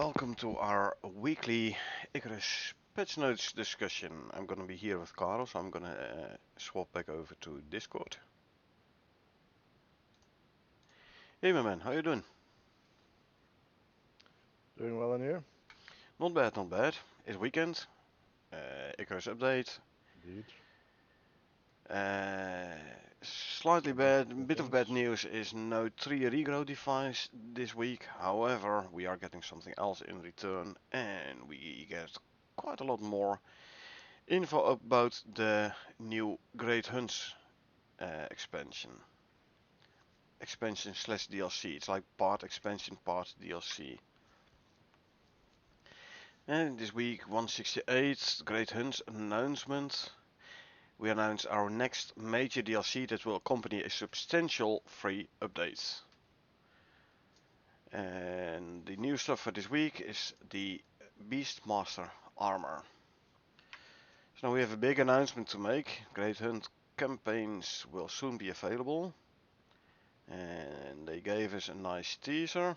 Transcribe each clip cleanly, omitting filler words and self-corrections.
welcome to our weekly Icarus Patchnotes discussion. I'm gonna be here with Carl, so I'm gonna swap back over to Discord. Hey my man, how you doing? Doing well in here? Not bad, not bad. It's weekend. Icarus update. Indeed. Uh, Slightly Couple of bad, cool bit of bad things. news is no tree regrow device this week. However, we are getting something else in return, and we get quite a lot more info about the new Great Hunts expansion. Expansion slash DLC. It's like part expansion, part DLC. And this week, 168, Great Hunts announcement. We announce our next major DLC that will accompany a substantial free update. And the new stuff for this week is the Beastmaster armor. So now we have a big announcement to make. Great Hunt campaigns will soon be available. And they gave us a nice teaser.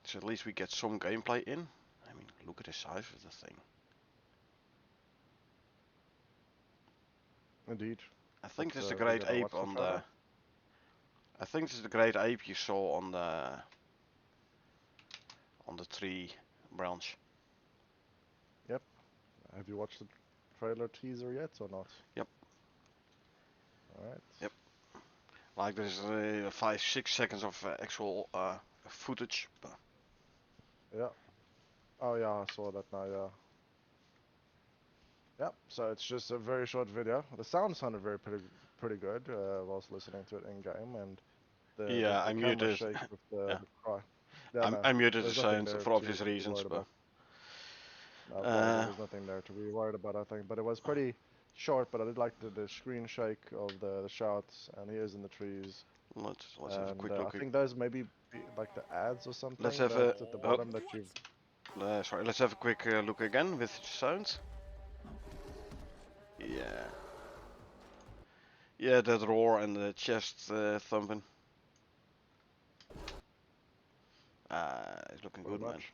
So at least we get some gameplay in. I mean, look at the size of the thing. Indeed. I think this is the Did great you ever ape watch the on the. trailer? I think this is the great ape you saw on the tree branch. Yep. Have you watched the trailer teaser yet or not? Yep. Alright. Yep. Like there's 5-6 seconds of actual footage. Yeah. Oh yeah, I saw that now, yeah. Yep, so it's just a very short video. The sound sounded pretty good whilst listening to it in game, and Yeah, the I camera muted. shake with Yeah, the cry. Yeah, no, I muted the there's nothing sound there for to obvious be reasons, worried but. about. No, well, Uh, there's nothing there to be worried about, I think. But it was pretty short, but I did like the screen shake of the shouts, and he is in the trees. let's have a And quick I look. think those maybe be like the ads or Let's something have a. that at the Oh, bottom that you've. sorry. Let's have a quick look again with sound. Yeah. Yeah, that roar and the chest thumping. It's looking Pretty good, man. much.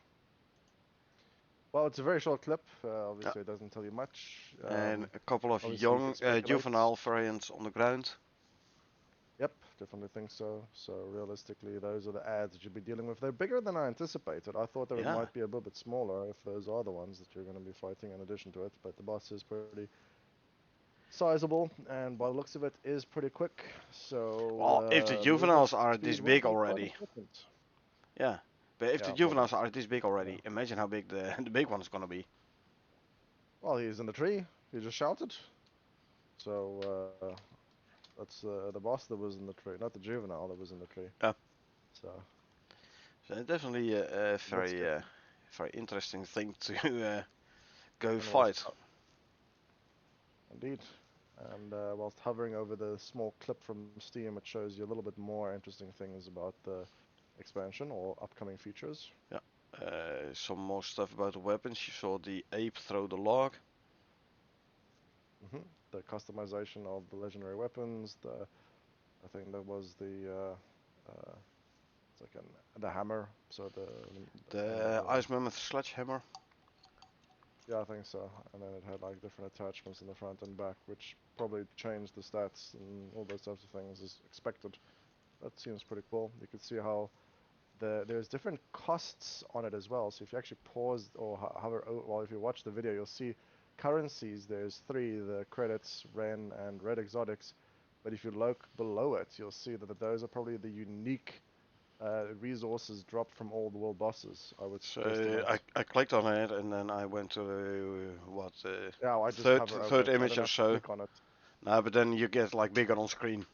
Well, it's a very short clip. Yeah. Obviously, it doesn't tell you much. And a couple of Obviously, you young can speculate. juvenile variants on the ground. Yep, definitely think so. So realistically, those are the ads that you'll be dealing with. They're bigger than I anticipated. I thought they Yeah. might be a little bit smaller if those are the ones that you're going to be fighting in addition to it. But the boss is pretty sizable, and by the looks of it, is pretty quick. Well, if the So movement juveniles are this speed will big be quite already. important. Yeah. But if the Yeah, well, juveniles are this big yeah. already, imagine how big the the big one's gonna be. Well, he's in the tree. He just shouted. So that's the boss that was in the tree, not the juvenile that was in the tree. Yeah. So So definitely a that's good. very interesting thing to go And whilst fight. indeed, and whilst hovering over the small clip from Steam, it shows you a little bit more interesting things about the expansion or upcoming features. Yeah. Some more stuff about the weapons. You saw the ape throw the log. The customization of the legendary weapons. I think that was it's like the hammer. So and The ice mammoth sledgehammer. yeah, I think so. And then it had like different attachments in the front and back, which probably changed the stats and all those types of things as expected. That seems pretty cool. You can see how there's different costs on it as well. So if you actually pause or hover, well, if you watch the video, you'll see currencies. There's three: the credits, Ren, and Red Exotics. But if you look below it, you'll see that those are probably the unique resources dropped from all the world bosses, I would So estimate. I clicked on it and then I went to what Yeah, I just third hover over third it. I image don't or have to so. click on it. No, but then you get like bigger on screen.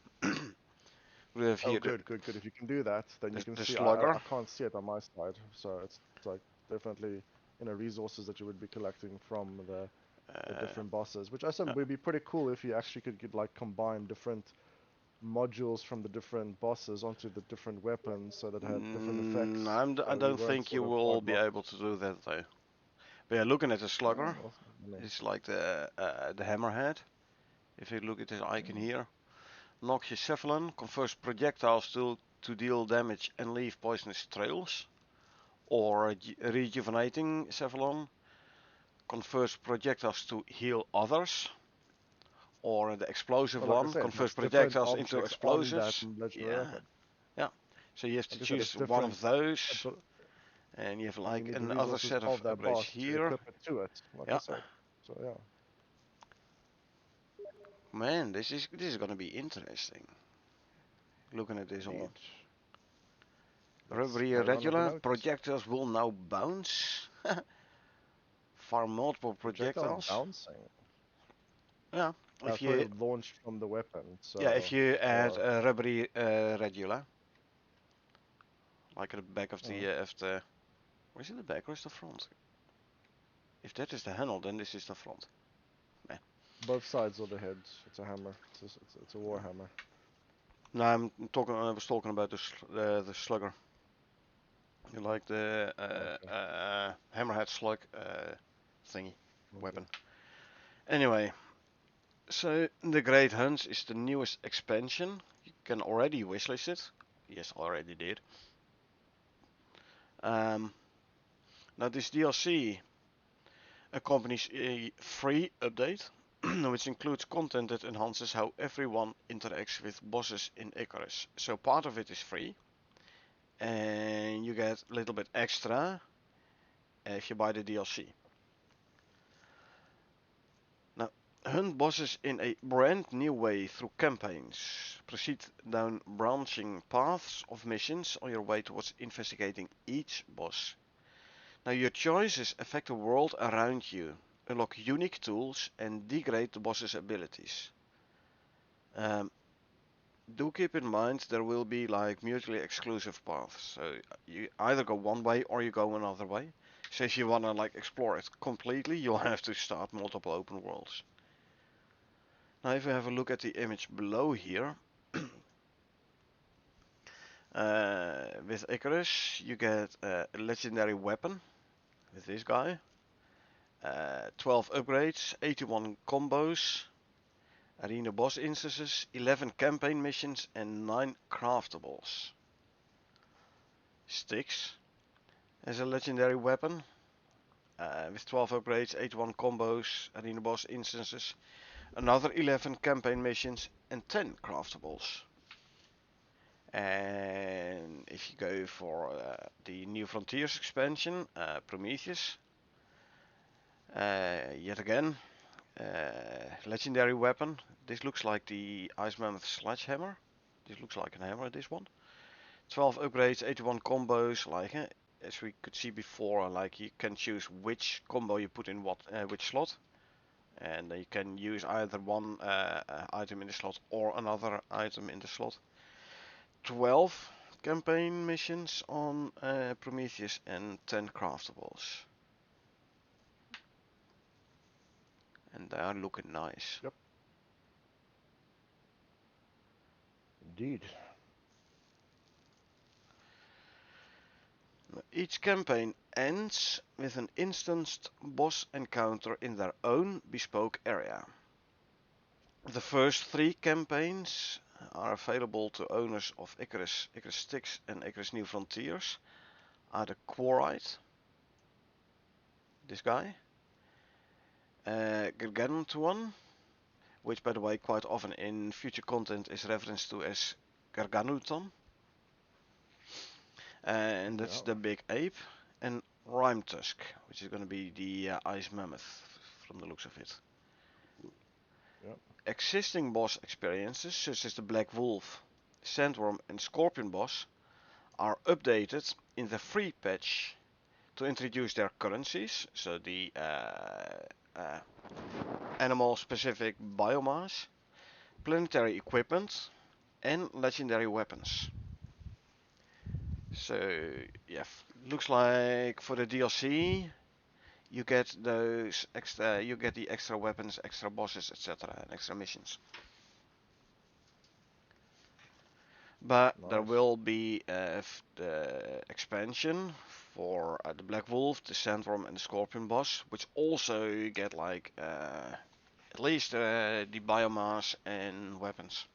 We have Oh, here good, good, good. If you can do that, then you can the see. I slugger. can't see it on my side, so it's like definitely resources that you would be collecting from the Uh, different bosses, which I said yeah. would be pretty cool if you actually could get, like combine different modules from the different bosses onto the different weapons, so that had different effects. I So you don't weren't think you sort of will be locked. able to do that though. But yeah, looking at the Oh, slugger, well, I mean, it's like the hammerhead. If you look at this icon here, knocks your cephalon, converts projectiles to to deal damage and leave poisonous trails, or rejuvenating Cephalon converts projectiles to heal others, or the explosive Well, like I one said, converts it's different projectiles into objects on that explosives. legendary Yeah, weapon. yeah. So you have to Like I said, it's choose one different. of those, and you have And you like need the another resources set of of that upgrades boss to here. equip it to it, like I Yeah, said. So yeah, man, this is gonna be interesting. Looking at this all. indeed. Let's Rubbery carry on with the regular notes. projectiles will now bounce. Fire multiple Projectiles projectiles. bouncing. Yeah, if So you it launched from the weapon. if So you add or a rubbery regular, like at the back of uh, the. Where is it, the back or is the front? If that is the handle, then this is the front. Meh. both sides of the head. It's a hammer. It's a war hammer. No, I'm talking. I was talking about the slugger. You like the Okay. hammerhead slug thingy Okay. weapon. Anyway, so the Great Hunt is the newest expansion. You can already wishlist it. Yes, already did. Um, Now this DLC accompanies a free update, which includes content that enhances how everyone interacts with bosses in Icarus. So part of it is free, and you get a little bit extra if you buy the DLC. Now, hunt bosses in a brand new way through campaigns. Proceed down branching paths of missions on your way towards investigating each boss. Now, your choices affect the world around you, unlock unique tools, and degrade the boss's abilities. Um, do keep in mind there will be like mutually exclusive paths. So you either go one way or you go another way. So if you wanna like explore it completely, you'll have to start multiple open worlds. Now if we have a look at the image below here, with Icarus you get a legendary weapon with this guy, 12 upgrades, 81 combos, arena boss instances, 11 campaign missions, and 9 craftables. Styx as a legendary weapon with 12 upgrades, 81 combos, arena boss instances, another 11 campaign missions, and 10 craftables. And if you go for the New Frontiers expansion, Prometheus, yet again, legendary weapon. This looks like the Ice Mammoth Sledgehammer. This looks like a hammer, this one. 12 upgrades, 81 combos, like as we could see before, like you can choose which combo you put in which slot, and you can use either one item in the slot or another item in the slot. 12 campaign missions on Prometheus and 10 craftables, and they are looking nice. Yep. Indeed. Each campaign ends with an instanced boss encounter in their own bespoke area. The first 3 campaigns are available to owners of Icarus, Icarus Styx, and Icarus New Frontiers. Are the Quarite, this guy, Gargantuan, which by the way quite often in future content is referenced to as Garganuton, and that's Yeah. the big ape, and Rhyme Tusk, which is going to be the ice mammoth from the looks of it. Yeah. Existing boss experiences such as the Black Wolf, Sandworm, and Scorpion boss are updated in the free patch to introduce their currencies, so the animal-specific biomass, planetary equipment, and legendary weapons. So yeah, looks like for the DLC you get those extra, you get the extra weapons, extra bosses, etc., and extra missions. But there Nice. will be the expansion for the Black Wolf, the Sandworm, and the Scorpion boss, which also get like at least the biomass and weapons.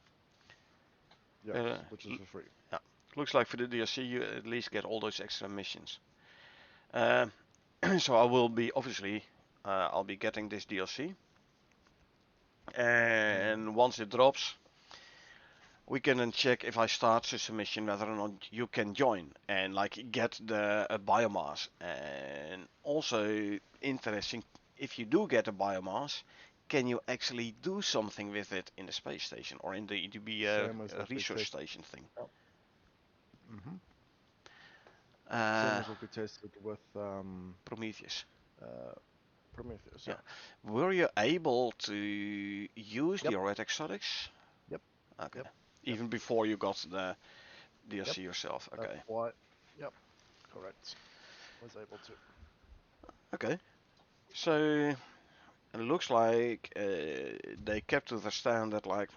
Yes, Uh, which is for free. yeah. Looks like for the DLC you at least get all those extra missions. Uh, so I will be obviously I'll be getting this DLC, Mm. and once it drops, we can then check if I start such a mission whether or not you can join and like get the biomass. And also interesting, if you do get a biomass, can you actually do something with it in the space station or in the Same as what we research tested. station thing? Yep. Hmm. Same Uh, as what we tested with Prometheus. uh, Prometheus. Yeah. Yeah. Were you able to use the Yep. red exotics? Yep. Okay. Yep. Yep. Even before you got the Yep. DLC yourself. That's Okay. why. Yep. Correct. Was able to. Okay. So it looks like they kept to the standard like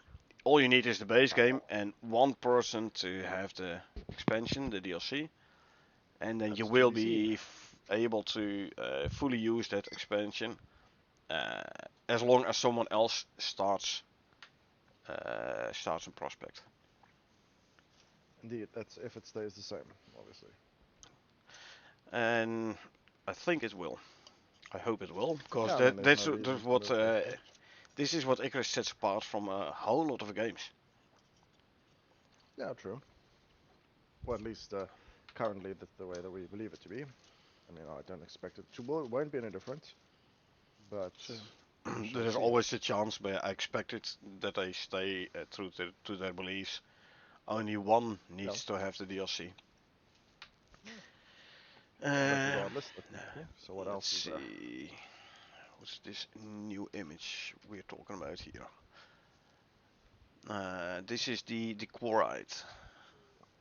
all you need is the base game and one person to have the expansion, the DLC, and then you That's will TBC. be able to fully use that expansion uh, as long as someone else starts a prospect. Indeed. That's if it stays the same, obviously. And I think it will. I hope it will, because Yeah. I mean, there's no that's reason to what believe it won't. this is what Icarus sets apart from a whole lot of games. Yeah. True. Or at least currently that's the way that we believe it to be. I mean, I don't expect it to won't be any different, but So we shall there is see. always a chance, but I expect it that they stay true to their beliefs. Only one Yeah. needs to have the DLC. Yeah. But Uh, regardless, that's me. So what let's else is there? see. What's this new image we're talking about here? This is the Quarite,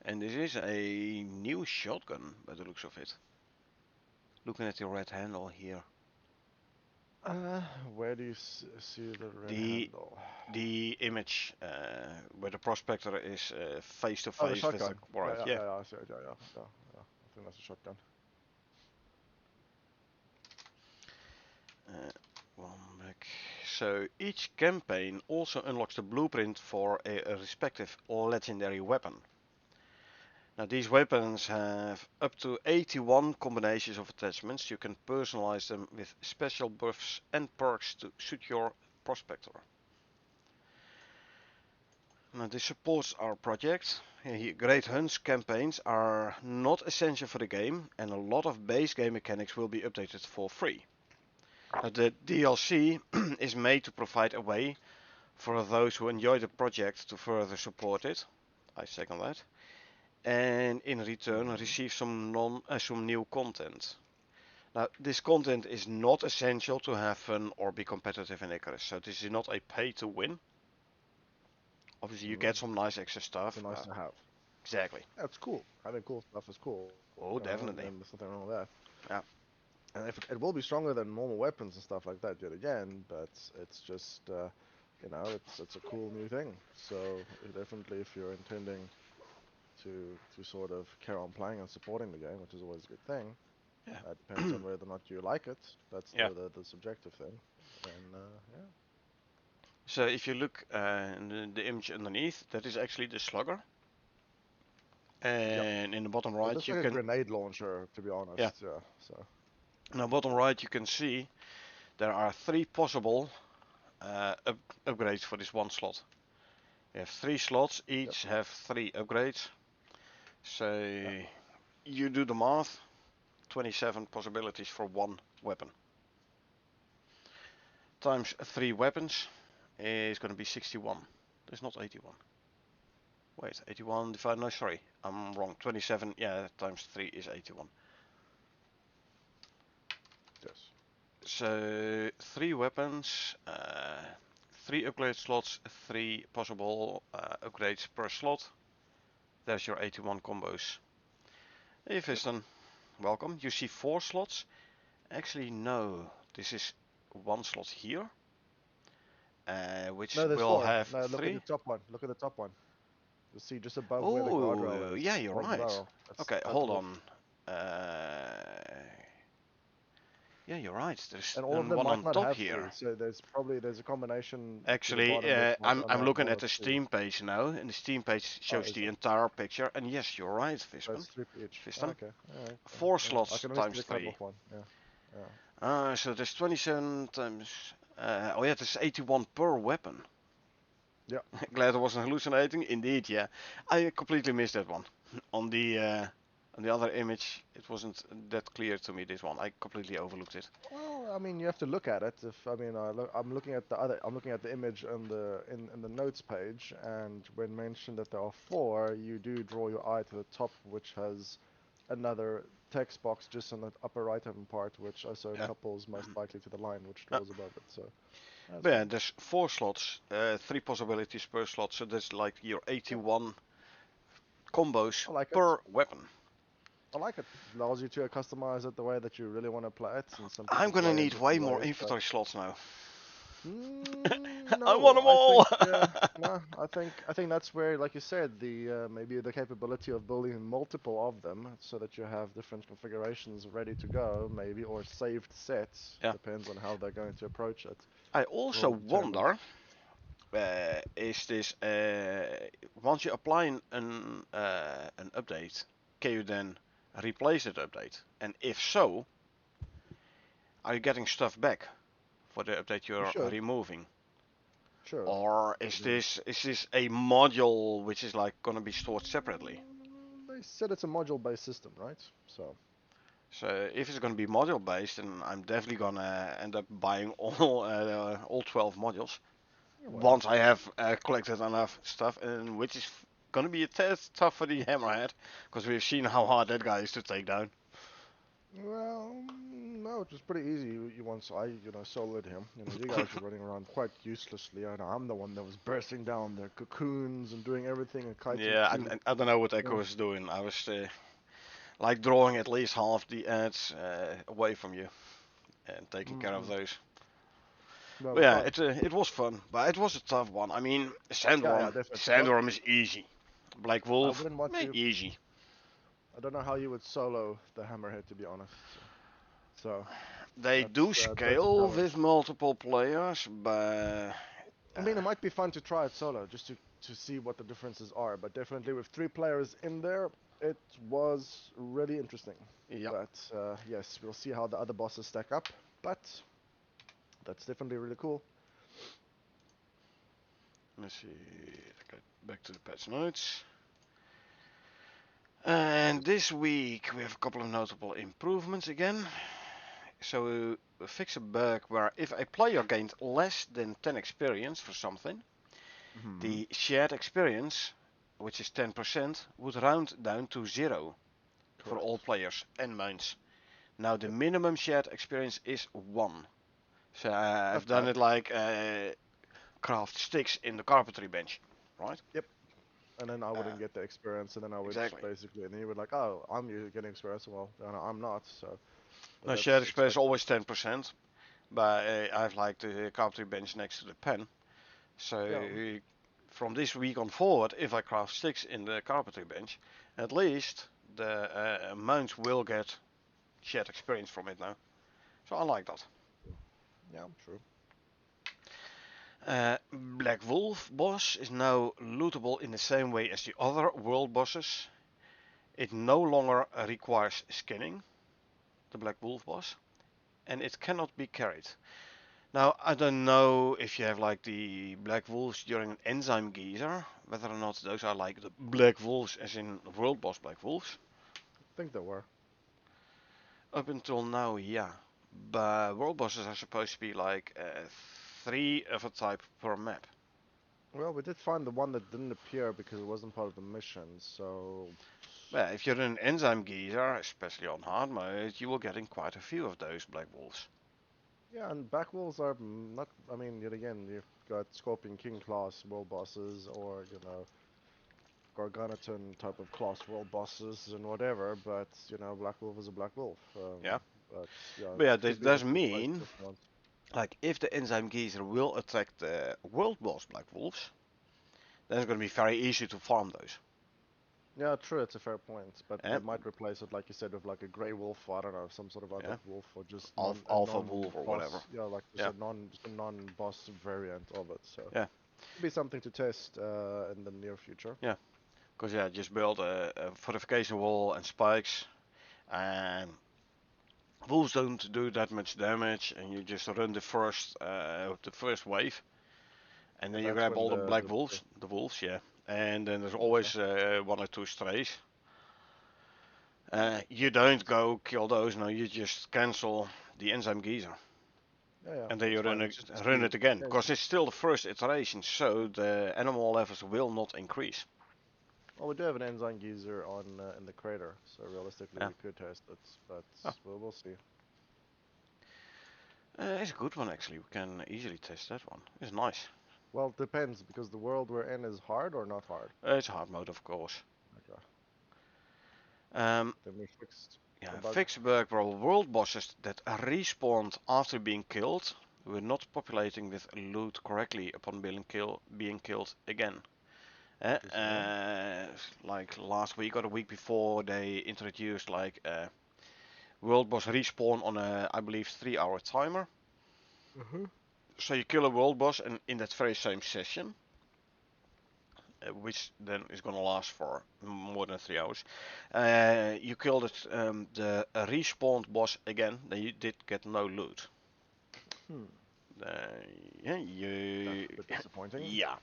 and this is a new shotgun by the looks of it. Looking at the red handle here. Uh, where do you see the red The handle? the image where the prospector is face to Oh, the face with the shotgun. Yeah, Quarite. yeah, Yeah. yeah, yeah, I see it. Yeah, yeah, yeah, yeah. I think that's a shotgun. Uh, one back. So each campaign also unlocks the blueprint for a respective legendary weapon. Now these weapons have up to 81 combinations of attachments. You can personalize them with special buffs and perks to suit your prospector. Now this supports our project. Great Hunts campaigns are not essential for the game, and a lot of base game mechanics will be updated for free. Now the DLC is made to provide a way for those who enjoy the project to further support it. I second that. And in return Mm-hmm. receive some new content. Now this content is not essential to have fun or be competitive in Icarus, so this is not a pay to win. Obviously you Mm. get some nice extra It's a stuff. nice to have. Exactly. That's cool. Having cool stuff is cool. Oh, And definitely. there's nothing wrong with that. Yeah. And if it will be stronger than normal weapons and stuff like that yet again, but it's just it's a cool new thing. So definitely, if you're intending to sort of carry on playing and supporting the game, which is always a good thing, depends Yeah. on whether or not you like it. That's Yeah. the subjective thing. Then yeah, So if you look in the image underneath, that is actually the slugger. yep. And in the bottom It right, looks you like a can, grenade launcher, to be yeah. honest. Yeah. So Now bottom right, you can see there are three possible upgrades for this one slot. You have three slots, yep, each have three upgrades. yep, So you do the math, 27 possibilities for one weapon. Times three weapons is going to be 61. There's not 81. Wait, 81 divided, no sorry, I'm wrong. 27, yeah, times 3 is 81. yes, So, three weapons, three upgrade slots, three possible upgrades per slot. There's your 81 combos. Hey yep. Fiston, welcome. You see four slots? Actually, no. This is one slot here, which No, there's will four. have No, look at the three. top one. Look at the top one. You'll see just above where the Oh, guardrail yeah, is, you're above the right. barrel. Okay, That's hold what. on. Uh, Yeah, you're right. There's And all of them one might on not top have three. here. So there's a combination to the Actually, bottom which might I'm only have looking one at or the two. Steam page now, and the Steam page Oh, shows is the it? entire picture. And yes, you're right, So it's three per each. Oh, Fiston. okay. Alright. Four Yeah. I slots can only see times the three. cutoff one. Yeah. Yeah. So there's 27 times. Oh yeah, there's 81 per weapon. Yeah. Glad I wasn't hallucinating. Indeed, yeah. I completely missed that one. On the other image, it wasn't that clear to me. This one, I completely overlooked it. Well, I mean, you have to look at it. If I mean, I'm looking at I'm looking at the image on the in the notes page, and when mentioned that there are four, you do draw your eye to the top, which has another text box just on the upper right-hand part, which also Yeah. couples most likely to the line which Uh, draws above it. So that's but yeah, fine. there's four slots, three possibilities per slot. So that's like your Yep, 81 combos I like it. per weapon. I like it. Allows you to customize it the way that you really want to play it, and some I'm people gonna play in need way different more ways. But inventory slots now. I want No, them I think all. no, I think that's where, like you said, the maybe the capability of building multiple of them, so that you have different configurations ready to go, maybe, or saved sets, Yeah. depends on how they're going to approach it, I also will determine. wonder, is this once you apply an update, can you then replace that update? And if so, are you getting stuff back for the update You you're should, removing? sure. Or I mean, is this a module which is like gonna be stored separately? they said it's a module-based system, right? So, So if it's gonna be module based, then I'm definitely gonna end up buying all 12 modules yeah, why not? once I have collected enough stuff, and which is gonna be a test tough for the Hammerhead, because we've seen how hard that guy is to take down. Well, no, it was pretty easy. Once I, soloed him. You guys were running around quite uselessly. I know I'm the one that was bursting down their cocoons and doing everything and kiting Yeah, too. I don't know what Yeah. Echo was doing. I was like drawing at least half the ads away from you and taking care of Mm-mm. those. That But was yeah, fun. it was fun, but it was a tough one. I mean, Yeah, definitely. Sandworm is easy. Black I Wolf, wouldn't want to. easy. I don't know how you would solo the hammerhead, to be honest. So They do that's a scale challenge. with multiple players, but I mean, it might be fun to try it solo, just to see what the differences are. But definitely with three players in there, it was really interesting. yeah. But yes, we'll see how the other bosses stack up. But that's definitely really cool. Let's see. Go back to the patch notes. And this week we have a couple of notable improvements again. So we fix a bug where if a player gained less than 10 experience for something, Hmm. the shared experience, which is 10%, would round down to 0 for all Correct. players and mounts. Now the Yep. minimum shared experience is 1. So That's I've done bad. it like craft sticks in the carpentry bench, right? Yep. And then I Uh, wouldn't get the experience, and then I would exactly. basically, and then you would like, oh, getting experience. Well, no, I'm not. So, but Now shared that's experience is expected. always 10%, but I have like the carpentry bench next to the pen. So Yeah. from this week on forward, if I craft sticks in the carpentry bench, at least the mounts will get shared experience from it now. So I like that. Yeah. True. Black Wolf boss is now lootable in the same way as the other world bosses. It no longer requires skinning, the Black Wolf boss, and it cannot be carried. Now, I don't know if you have like the Black Wolves during an enzyme geyser, whether or not those are like the Black Wolves as in World Boss Black Wolves. I think there were. Up until now, yeah. But World Bosses are supposed to be like 3 of a type per map. Well, we did find the one that didn't appear because it wasn't part of the mission. So, Well, if you're in an enzyme geyser, especially on hard mode, you will get in quite a few of those Black Wolves. yeah, and back walls are not. I mean, yet again, you've got Scorpion King class world bosses, or Garganoton type of class world bosses and whatever. But Black Wolf is a Black Wolf. Yeah. But yeah, But yeah, it this could be does replaced mean, with different ones. like, if the enzyme geyser will attack the World Boss Black Wolves, then it's going to be very easy to farm those. Yeah, true. It's a fair point, but they Yeah, might replace it, like you said, with like a grey wolf, or I don't know, some sort of other yeah, wolf, or just a alpha wolf or whatever. non-boss. Yeah, like just Yeah, a non-boss variant of it. So yeah, could be something to test in the near future. yeah. Because yeah, just build a fortification wall and spikes, and wolves don't do that much damage, and you just run the first wave, and then And you that's grab when all the black the wolves, the wolves, yeah, and then there's okay. always one or two strays. You don't go kill those, no, you just cancel the enzyme geyser, Yeah, yeah, and then that's you fine. It's just to run see. it again, Yeah, because it's still the first iteration, so the animal levels will not increase. well, we do have an enzyme geyser on in the crater, so realistically Yeah, we could test it, but oh, we'll see. it's a good one actually. We can easily test that one. It's nice. Well, it depends because the world we're in is hard or not hard. It's hard mode, of course. Okay, Um, then we fixed the yeah, bug. fix bug were world bosses that respawned after being killed were not populating with loot correctly upon being killed again. Interesting, yeah. Like last week or the week before, they introduced like a world boss respawn on a, I believe, 3-hour timer. Uh-huh. So you kill a world boss, and in that very same session, which then is gonna last for more than 3 hours, you killed the respawned boss again. Then you did get no loot. Hmm. Uh, yeah, That's you, a bit disappointing. yeah.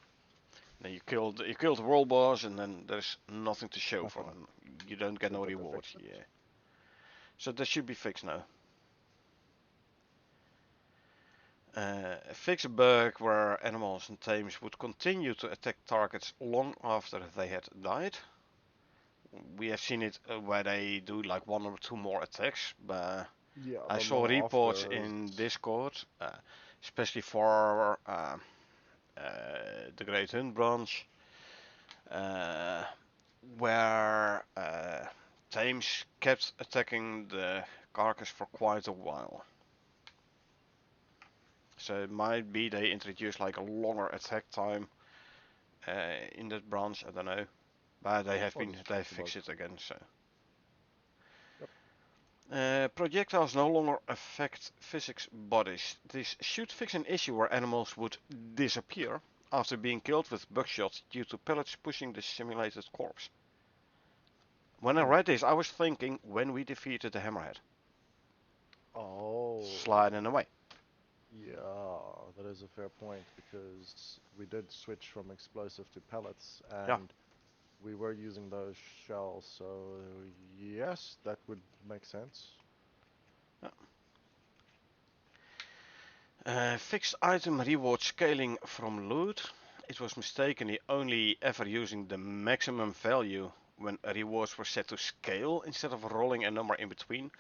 Then you killed the world boss, and then there's nothing to show for Nothing. it. You don't get Good no that they reward. fixed it. Yeah. So that should be fixed now. Fix a bug where animals and tames would continue to attack targets long after they had died. We have seen it where they do like one or two more attacks, but Yeah, I the saw long reports after is. in Discord, especially for the Great Hunt branch, uh, where tames kept attacking the carcass for quite a while. So it might be they introduced like a longer attack time in that branch. I don't know, but Well, just they fix the bug. fixed it again. So Yep. projectiles no longer affect physics bodies. This should fix an issue where animals would disappear after being killed with buckshot due to pellets pushing the simulated corpse. When I Hmm. read this, I was thinking when we defeated the hammerhead, Oh. sliding away. Yeah, that is a fair point because we did switch from explosive to pellets Yeah. and we were using those shells, so yes, that would make sense. Fixed item reward scaling from loot. It was mistakenly only ever using the maximum value when rewards were set to scale instead of rolling a number in between.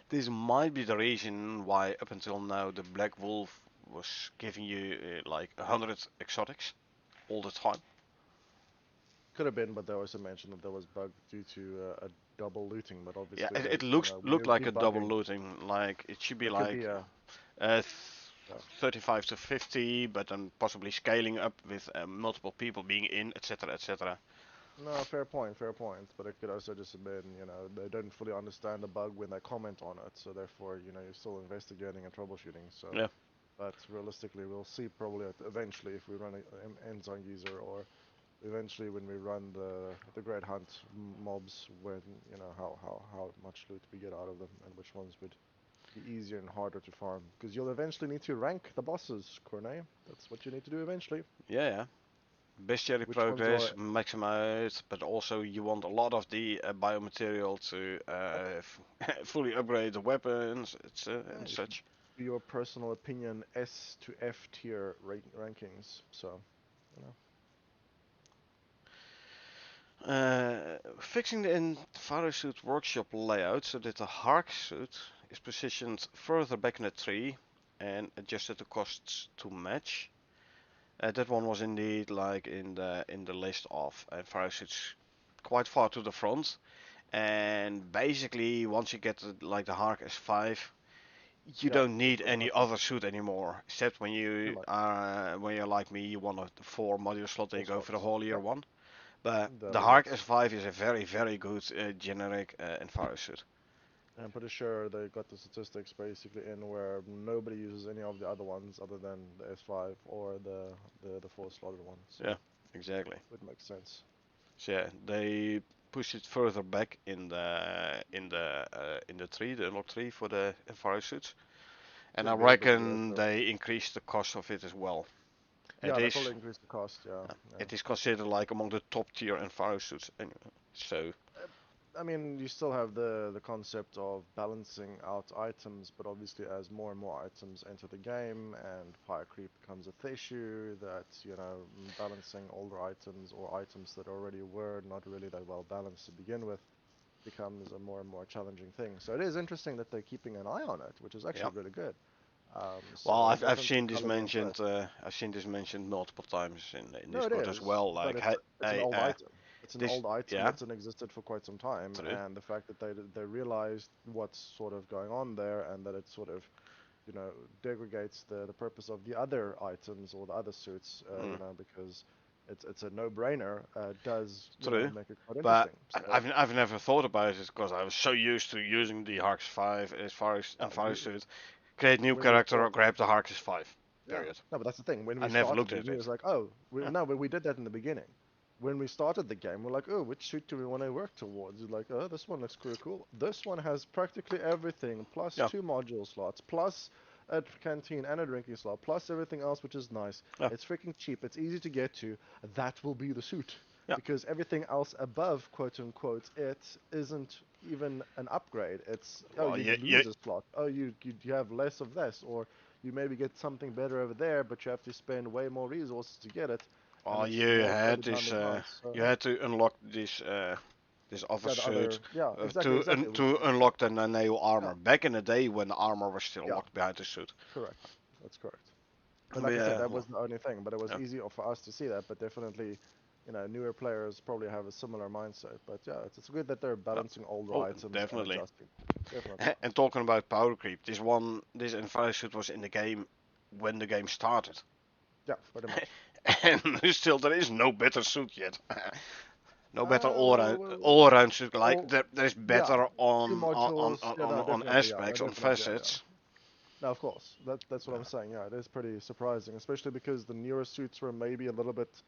This might be the reason why up until now the Black Wolf was giving you like 100 exotics all the time. Could have been, but they also mentioned that there was bug due to a double looting, but Yeah, obviously it there's, looks when looked you're like a double debugging, looting. Like it should be it could like be a, uh, yeah. 35 to 50, but then possibly scaling up with multiple people being in, etc., etc. No, fair point, but it could also just have been, they don't fully understand the bug when they comment on it, so therefore, you're still investigating and troubleshooting, so, Yeah. but realistically, we'll see probably eventually if we run an enzyme user or eventually when we run the Great Hunt mobs, when, how much loot we get out of them and which ones would be easier and harder to farm, because you'll eventually need to rank the bosses, Cornet. That's what you need to do eventually. Yeah, yeah. Bestiary Which ones are progress maximized, but also you want a lot of the biomaterial to fully upgrade the weapons and you should such. do your personal opinion S to F tier rankings. So, you know, Fixing the Enviro suit workshop layout so that the Hark suit is positioned further back in the tree and adjusted the costs to match. That one was indeed like in the list of Enviro suits quite far to the front. And basically, once you get like the Hark S5, you yeah, don't it need pretty any much other is suit anymore. Except pretty much when you're like me, you want a 4 module slot, then you all go for the slots. haulier Yep, one. But the That'll Hark get. S5 is a very, very good generic Enviro suit. I'm pretty sure they got the statistics basically in where nobody uses any of the other ones other than the S5 or the four slotted one. Yeah, So exactly. it makes sense. So yeah, they push it further back in the tree, the unlock tree for the Enviro suits, and Could I be a bit weird, reckon but they increased the cost of it as well. It yeah, they is probably increased the cost. Yeah, yeah. it is considered like among the top tier Enviro suits, anyway. So I mean, you still have the concept of balancing out items, but obviously as more and more items enter the game and fire creep becomes a issue, that balancing older items or items that already were not really that well balanced to begin with becomes a more and more challenging thing. So it is interesting that they're keeping an eye on it, which is yeah. actually really good. Well, So I've definitely seen this color me mentioned. impressed. I've seen this mentioned multiple times in No, it Discord as is, well. but Like, it's an hey, old item. It's an this, old item yeah, that's been existed for quite some time, true. and the fact that they realized what's sort of going on there, and that it sort of degrades the purpose of the other items or the other suits, Mm, because it's a no-brainer. Does true. make it quite But interesting. So I've never thought about it because I was so used to using the Harks 5 as far as yeah, and far as suit. Create new when we character or started. grab the Harks 5. Yeah, Period. no, but that's the thing. When I we never started, looked we at knew it it. was like, oh, Yeah. no, but we did that in the beginning. When we started the game, we're like, oh, which suit do we want to work towards? You're like, oh, this one looks pretty cool. This one has practically everything, plus Yeah. two module slots, plus a canteen and a drinking slot, plus everything else, which is nice. Yeah. It's freaking cheap. It's easy to get to. That will be the suit. Yeah. Because everything else above, quote unquote, it isn't even an upgrade. It's, oh, Well, you you lose a slot. Oh, you have less of this, or you maybe get something better over there, but you have to spend way more resources to get it, and well, it's you more had further down this. the line. You So had to unlock this other yeah, the suit other, yeah, exactly, exactly. to unlock the nano Yeah, armor. Back in the day when the armor was still yeah, locked behind the suit. correct. That's correct. And But like I said, yeah, that was well, the only thing, but it was yeah, easy for us to see that. But definitely, newer players probably have a similar mindset. But yeah, it's good that they're yeah. balancing older Oh, items and definitely. adjusting. Definitely. And talking about power creep, this Enviro suit was in the game when the game started, Yeah, pretty much. and still there is no better suit yet. No better Uh, all around suit. Like oh, there's yeah, better two modules. Yeah, no, on definitely. Yeah, no, aspects, on definitely. Yeah, yeah. facets. No, of course. That's what I'm saying. Yeah, it is pretty surprising, especially because the newer suits were maybe a little bit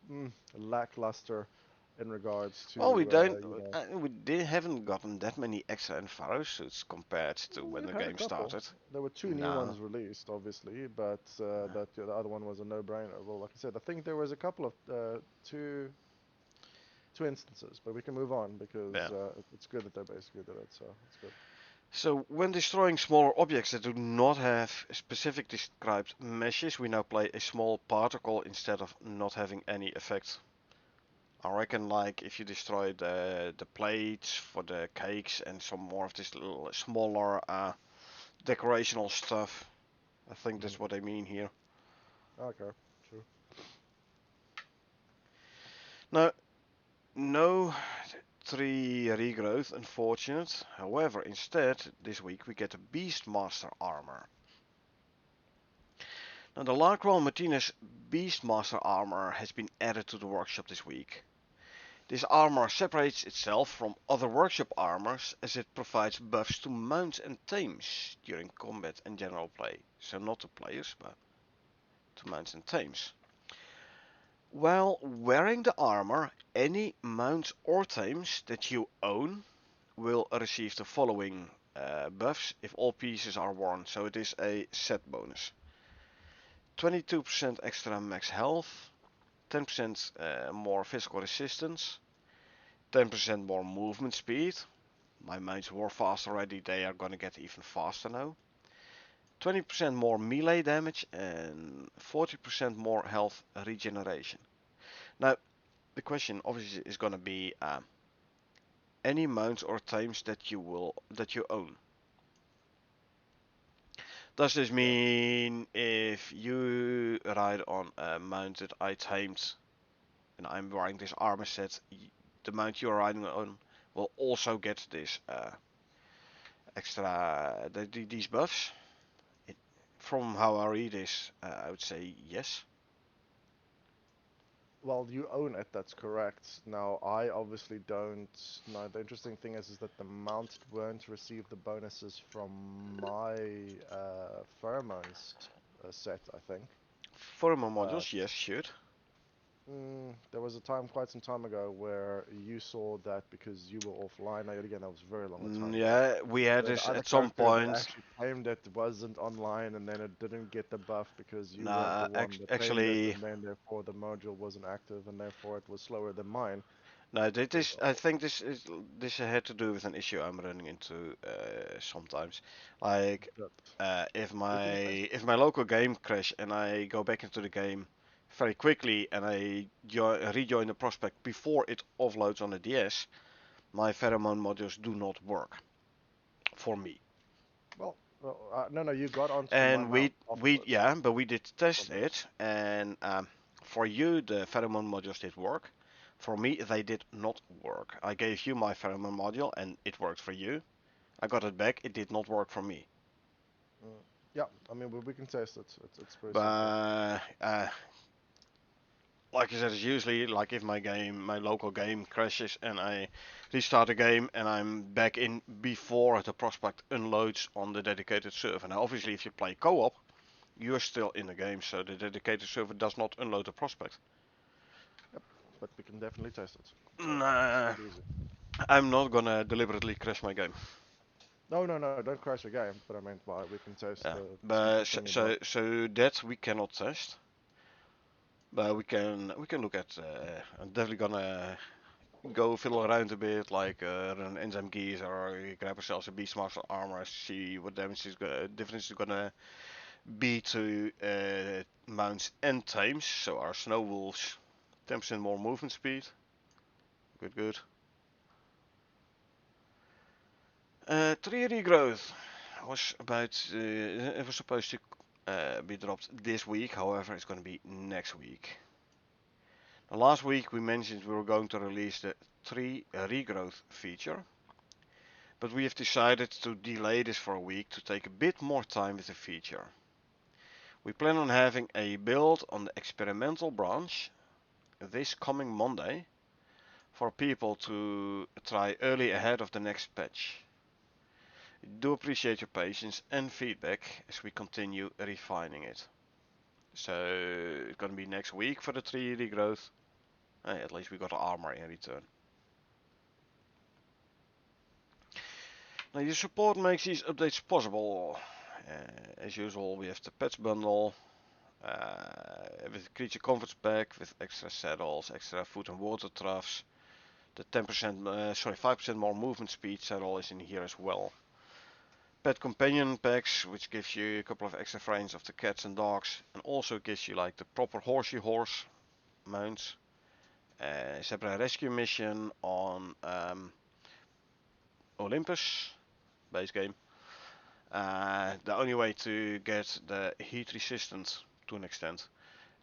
lackluster in regards to Well, we haven't gotten that many extra Enviro suits compared to when we've the had a game couple. started. There were two new No. ones released, obviously, but the other one was a no-brainer. Well, like I said, I think there was a couple of two instances, but we can move on Yeah. because it's good that they basically did it. So it's good. So when destroying smaller objects that do not have specific described meshes, we now play a small particle instead of not having any effect. I reckon like if you destroy the plates for the cakes and some more of this little smaller decorational stuff, I think Hmm. that's what I mean here. Okay, true. Now, no tree regrowth, unfortunate. However, instead, this week we get a Beastmaster armor. Now, the Larkwell Martinez Beastmaster armor has been added to the workshop this week. This armor separates itself from other workshop armors as it provides buffs to mounts and tames during combat and general play. So not to players, but to mounts and tames. While wearing the armor, any mounts or tames that you own will receive the following buffs if all pieces are worn. So it is a set bonus. 22% extra max health, 10% more physical resistance, 10% more movement speed. My mounts were fast already, they are gonna get even faster now. 20% more melee damage and 40% more health regeneration. Now, the question obviously is gonna be any mounts or tames that you own. Does this Yeah. mean if you ride on a mount that I tamed and I'm wearing this armor set, the mount you're riding on will also get this these buffs? It, from how I read this, I would say yes. Well, you own it, that's correct. Now, I obviously don't. Now, the interesting thing is that the mounted won't receive the bonuses from my pheromones set, I think. Pheromone But modules, yes, should. there was a time, quite some time ago, where you saw that because you were offline. Now, again, that was a very long time ago. Yeah, we had The this other at some character that point. actually claimed it wasn't online, and then it didn't get the buff because you weren't the Nah, one that claimed it, actually, and then therefore the module wasn't active, and therefore it was slower than mine. no. Because I think this had to do with an issue I'm running into sometimes. Like, that if we my can test it. if my local game crash and I go back into the game very quickly and I rejoin the prospect before it offloads on the DS, my pheromone modules do not work for me. Well, no, no, you got onto my And mount afterwards. yeah, but we did From test that. it, and for you the pheromone modules did work. For me, they did not work. I gave you my pheromone module, and it worked for you. I got it back; it did not work for me. Mm. Yeah, I mean, we can test it. It's pretty simple. But like I said, it's usually like if my local game crashes, and I restart the game, and I'm back in before the prospect unloads on the dedicated server. Now, obviously, if you play co-op, you're still in the game, so the dedicated server does not unload the prospect. Yep, but we can definitely test it. So it's Nah, not easy. I'm not gonna deliberately crash my game. No, no, no, don't crash your game. But I meant by we can test Yeah, the simple but thing about. so that we cannot test, but we can look at. I'm definitely gonna go fiddle around a bit, like run enzyme keys or grab ourselves a Beastmaster armor, see what damage is gonna difference is gonna be to mounts and tames. So our snow wolves, 10% more movement speed. Good, good. Tree regrowth was about. It was supposed to be dropped this week. However, it's going to be next week. Now, last week we mentioned we were going to release the tree regrowth feature, but we have decided to delay this for a week to take a bit more time with the feature. We plan on having a build on the experimental branch this coming Monday for people to try early ahead of the next patch. Do appreciate your patience and feedback as we continue refining it. So it's gonna be next week for the tree regrowth. At least we got armor in return. Now your support makes these updates possible. As usual, we have the patch bundle with creature comforts pack with extra saddles, extra food and water troughs. The 10%, 5% more movement speed saddle is in here as well. Pet companion packs, which gives you a couple of extra frames of the cats and dogs, and also gives you like the proper horsey horse mounts. Zebra rescue mission on Olympus base game. The only way to get the heat resistant to an extent.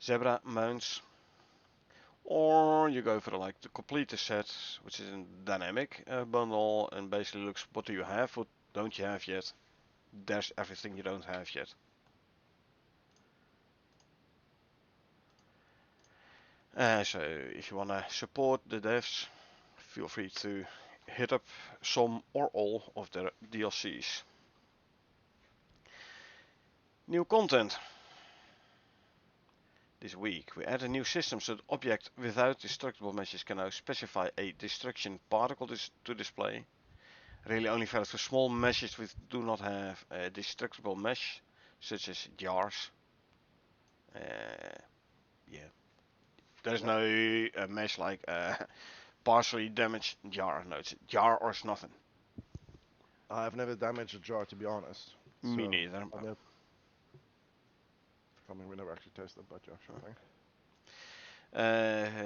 Zebra mounts, or you go for like the complete set, which is a dynamic bundle, and basically looks what do you have, what don't you have yet. There's everything you don't have yet. So if you want to support the devs, feel free to hit up some or all of their DLCs. New content. This week we add a new system so that objects without destructible meshes can now specify a destruction particle to display. Really only valid for small meshes which do not have a destructible mesh, such as jars. Uh, yeah, there's Yep. no mesh like partially damaged jar. No, it's jar or it's nothing. I've never damaged a jar to be honest. Me So neither. I mean, we never actually tested, but yeah, sure thing.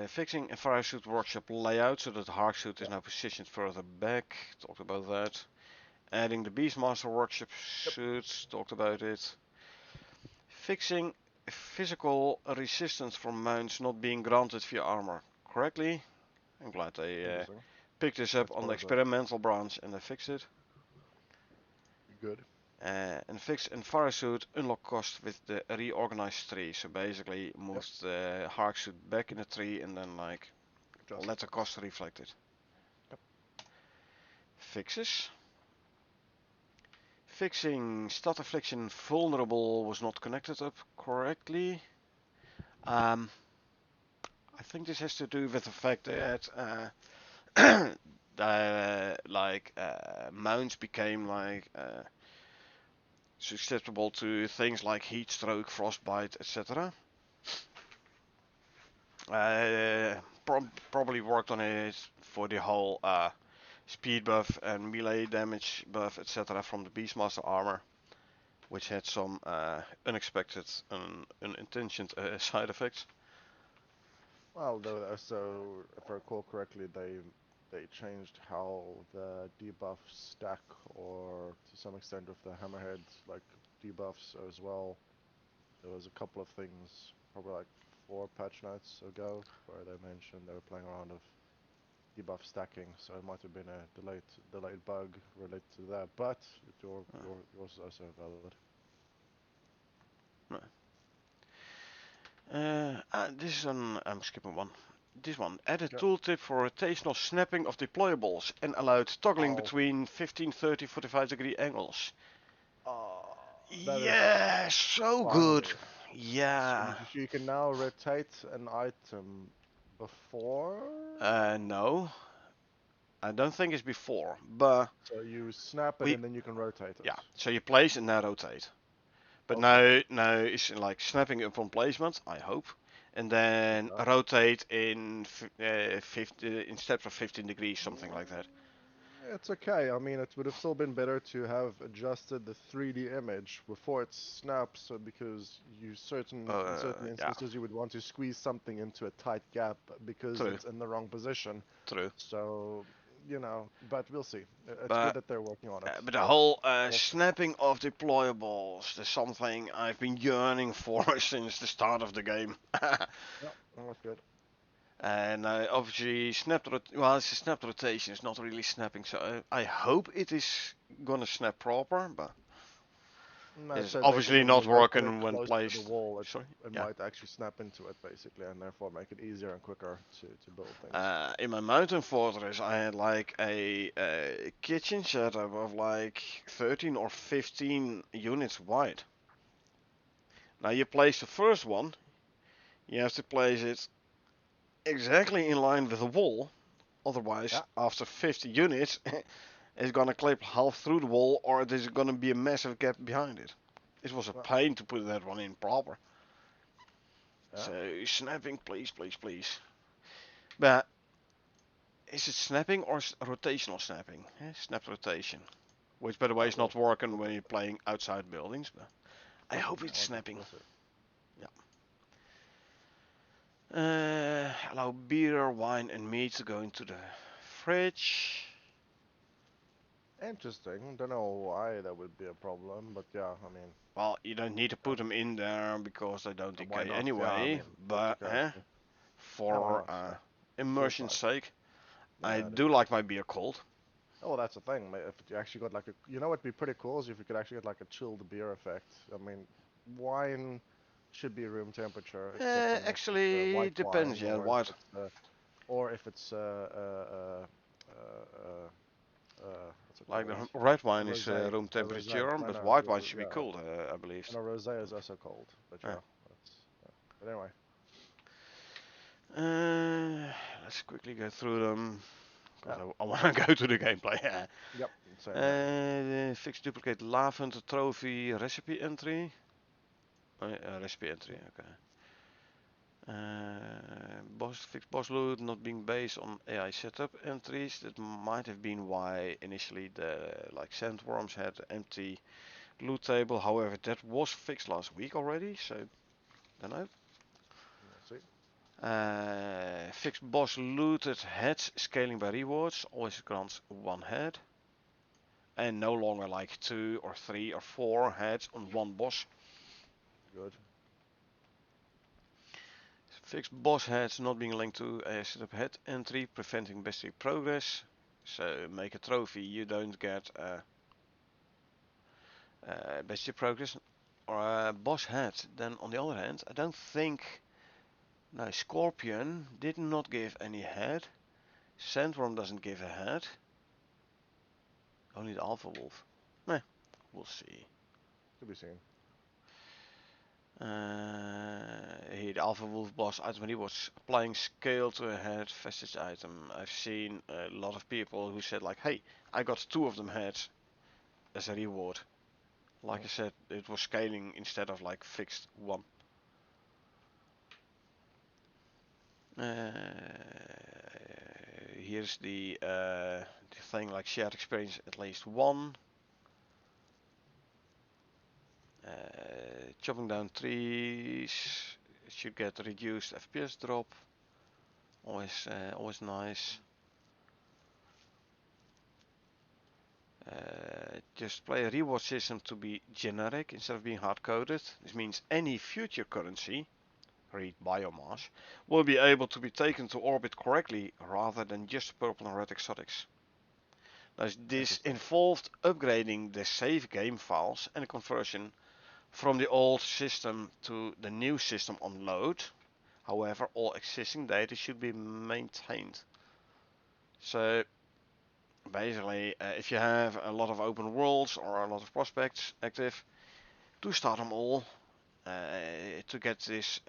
Fixing a fire suit workshop layout so that the Hark suit is Yeah. now positioned further back. Talked about that. Adding the Beastmaster workshop Yep. suits. Talked about it. Fixing physical resistance from mounts not being granted via armor correctly. I'm glad they Interesting. picked this up That's on the part of the experimental branch and they fixed it. good. And fix and fire suit unlock cost with the reorganized tree. So basically Yep. moves the Hark suit back in the tree and then like Just let the cost reflect it. yep. Fixes. Fixing stat affliction vulnerable was not connected up correctly. Um, I think this has to do with the fact that mounts became like susceptible to things like heat stroke, frostbite, etc. Probably worked on it for the whole speed buff and melee damage buff, etc. from the Beastmaster armor, which had some unexpected and unintentioned side effects. Well, so if I recall correctly, they changed how the debuffs stack, or to some extent with the hammerheads like debuffs as well. There was a couple of things, probably like 4 patch notes ago, where they mentioned they were playing around with debuff stacking. So it might have been a delayed bug related to that. But yours is also valid. No. This is I'm skipping one. This one. Add a Yep. tooltip for rotational snapping of deployables and allowed toggling Oh, between 15, 30, 45-degree angles. that is Yeah, so good. finally. So Yeah. you can now rotate an item before. No, I don't think it's before, but So you snap it we, and then you can rotate yeah. it. So you place and now rotate. But Okay. now it's like snapping upon placement, I hope, and then Yeah. rotate in 50 in steps of 15 degrees, something like that. It's okay. I mean, it would have still been better to have adjusted the 3D image before it snaps, because in certain Yeah, instances you would want to squeeze something into a tight gap because true, it's in the wrong position. true. So, but we'll see. It's good But that they're working on it. but the But whole we'll see. snapping of deployables is something I've been yearning for since the start of the game. Yeah, that's good. And obviously, well, it's a snapped rotation. It's not really snapping, so I hope it is gonna snap proper. But I'd it's say basically obviously when you not rotate it working when close to the placed. wall, Sorry, it yeah. might actually snap into it basically, and therefore make it easier and quicker to build things. In my mountain fortress, I had like a kitchen setup of like 13 or 15 units wide. Now you place the first one, you have to place it exactly in line with the wall. Otherwise, Yeah, after 50 units, it's gonna clip half through the wall, or there's gonna be a massive gap behind it. It was a yeah, pain to put that one in proper. yeah. So snapping, please, please, please. But is it snapping or rotational snapping? Snap rotation. Which, by the way, Well, is not working we'll when get you're there. playing outside buildings. But I Yep, hope it's snapping. we'll see. Yeah. Allow beer, wine, and meat to go into the fridge. Interesting. Don't know why that would be a problem, but yeah, I mean, Well, you don't need to okay. put them in there because they don't Why decay not? Yeah, I anyway. mean, that's But okay. Yeah, why for not? Yeah. Feels immersion's nice. sake, I Yeah, it do is. like my beer cold. Oh, well, that's the thing. If you actually got like what'd be pretty cool is if you could actually get like a chilled beer effect. I mean, wine should be room temperature, except when if it's Actually, white depends. wine, Yeah, what? or if it's what's it Like the called? red A wine is rosé, room a rosé. temperature, No, but no, white wine should be yeah, cold, I believe. and a rosé is also cold. But Yeah. yeah, that's. Yeah. But anyway, Let's quickly go through them because yeah, I want to go to the gameplay. yep, same here. Fix duplicate Lavender trophy recipe entry. Oh, yeah, recipe entry. Okay. Fix boss loot not being based on AI setup entries. That might have been why initially the like sandworms had empty loot table. However, that was fixed last week already, so don't know. We'll see. Fix boss looted heads scaling by rewards. Always grants one head. And no longer like 2 or 3 or 4 heads on one boss. Good. Fix boss heads not being linked to a setup head entry, preventing bestiary progress. So make a trophy, you don't get basic progress or a boss head. Then on the other hand, I don't think. No, Scorpion did not give any head. Sandworm doesn't give a head. Only the Alpha Wolf. Meh, we'll see. To be seen. Here, the Alpha Wolf boss item when he was applying scale to a head vestige item. I've seen a lot of people who said like, hey, I got two of them heads as a reward. Like I said, it was scaling instead of like fixed one. Here's the thing like shared experience at least one. Chopping down trees should get reduced FPS drop. Always nice. Just play a reward system to be generic instead of being hard-coded. This means any future currency, read biomass, will be able to be taken to orbit correctly rather than just purple and red exotics. Now, this Interesting. involved upgrading the save game files and conversion from the old system to the new system on load. However, all existing data should be maintained. So basically, if you have a lot of open worlds or a lot of prospects active, to start them all to get this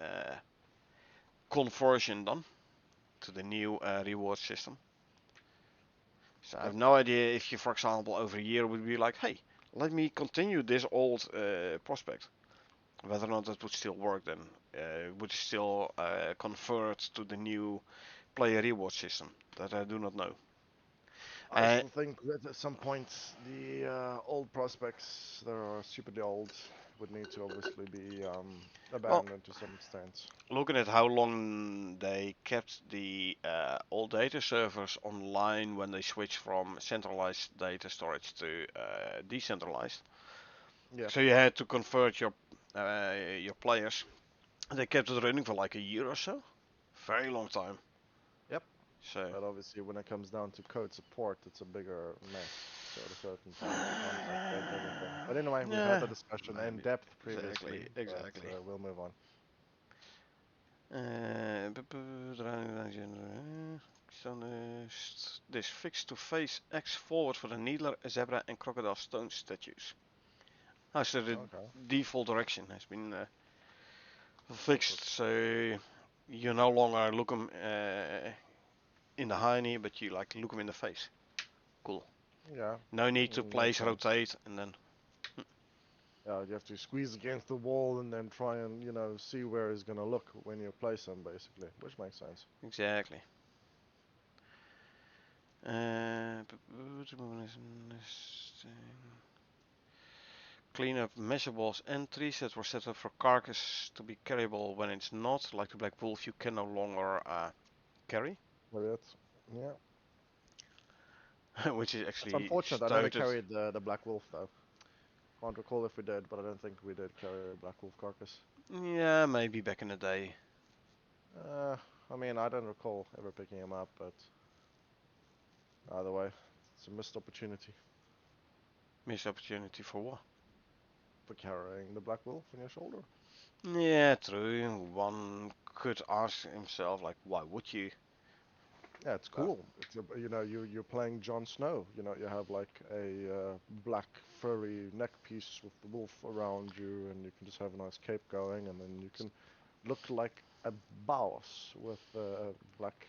conversion done to the new reward system. So I Yep. have no idea if you, for example, over a year would be like, hey, let me continue this old prospect. Whether or not that would still work then. Would still convert to the new player reward system. That I do not know. I Uh, still think that at some point the old prospects that are stupidly old would need to obviously be well, abandoned to some extent. looking at how long they kept the old data servers online when they switched from centralized data storage to decentralized, Yeah. so you had to convert your players. They kept it running for like a year or so, very long time. Yep. So But obviously, when it comes down to code support, it's a bigger mess. So at a certain point, you can't update everything. But anyway, we've had yeah, the discussion in maybe depth previously, exactly, but exactly. we'll move on. This fixed to face X forward for the needler, zebra, and crocodile stone statues. So the Okay, default direction has been that's fixed, what's so you no longer look them in the hiney, but you like look them in the face. Cool. yeah, No need to makes place, sense. rotate, and then Yeah, you have to squeeze against the wall and then try and see where it's gonna look when you place them, basically, which makes sense. exactly. Clean up measurables entries that were set up for carcass to be carryable when it's not, like the black wolf you can no longer carry, But it's yeah, which is that's actually unfortunate. I never stated. carried the black wolf though. Can't recall if we did, but I don't think we did carry a black wolf carcass. Yeah, maybe back in the day. Uh, I mean, I don't recall ever picking him up, but either way, it's a missed opportunity Missed opportunity for what? for carrying the black wolf on your shoulder. Yeah, true. One could ask himself, like, why would you? Yeah, it's But cool. It's a, you're playing Jon Snow. You have like a black furry neck piece with the wolf around you, and you can just have a nice cape going, and then you can look like a boss with black.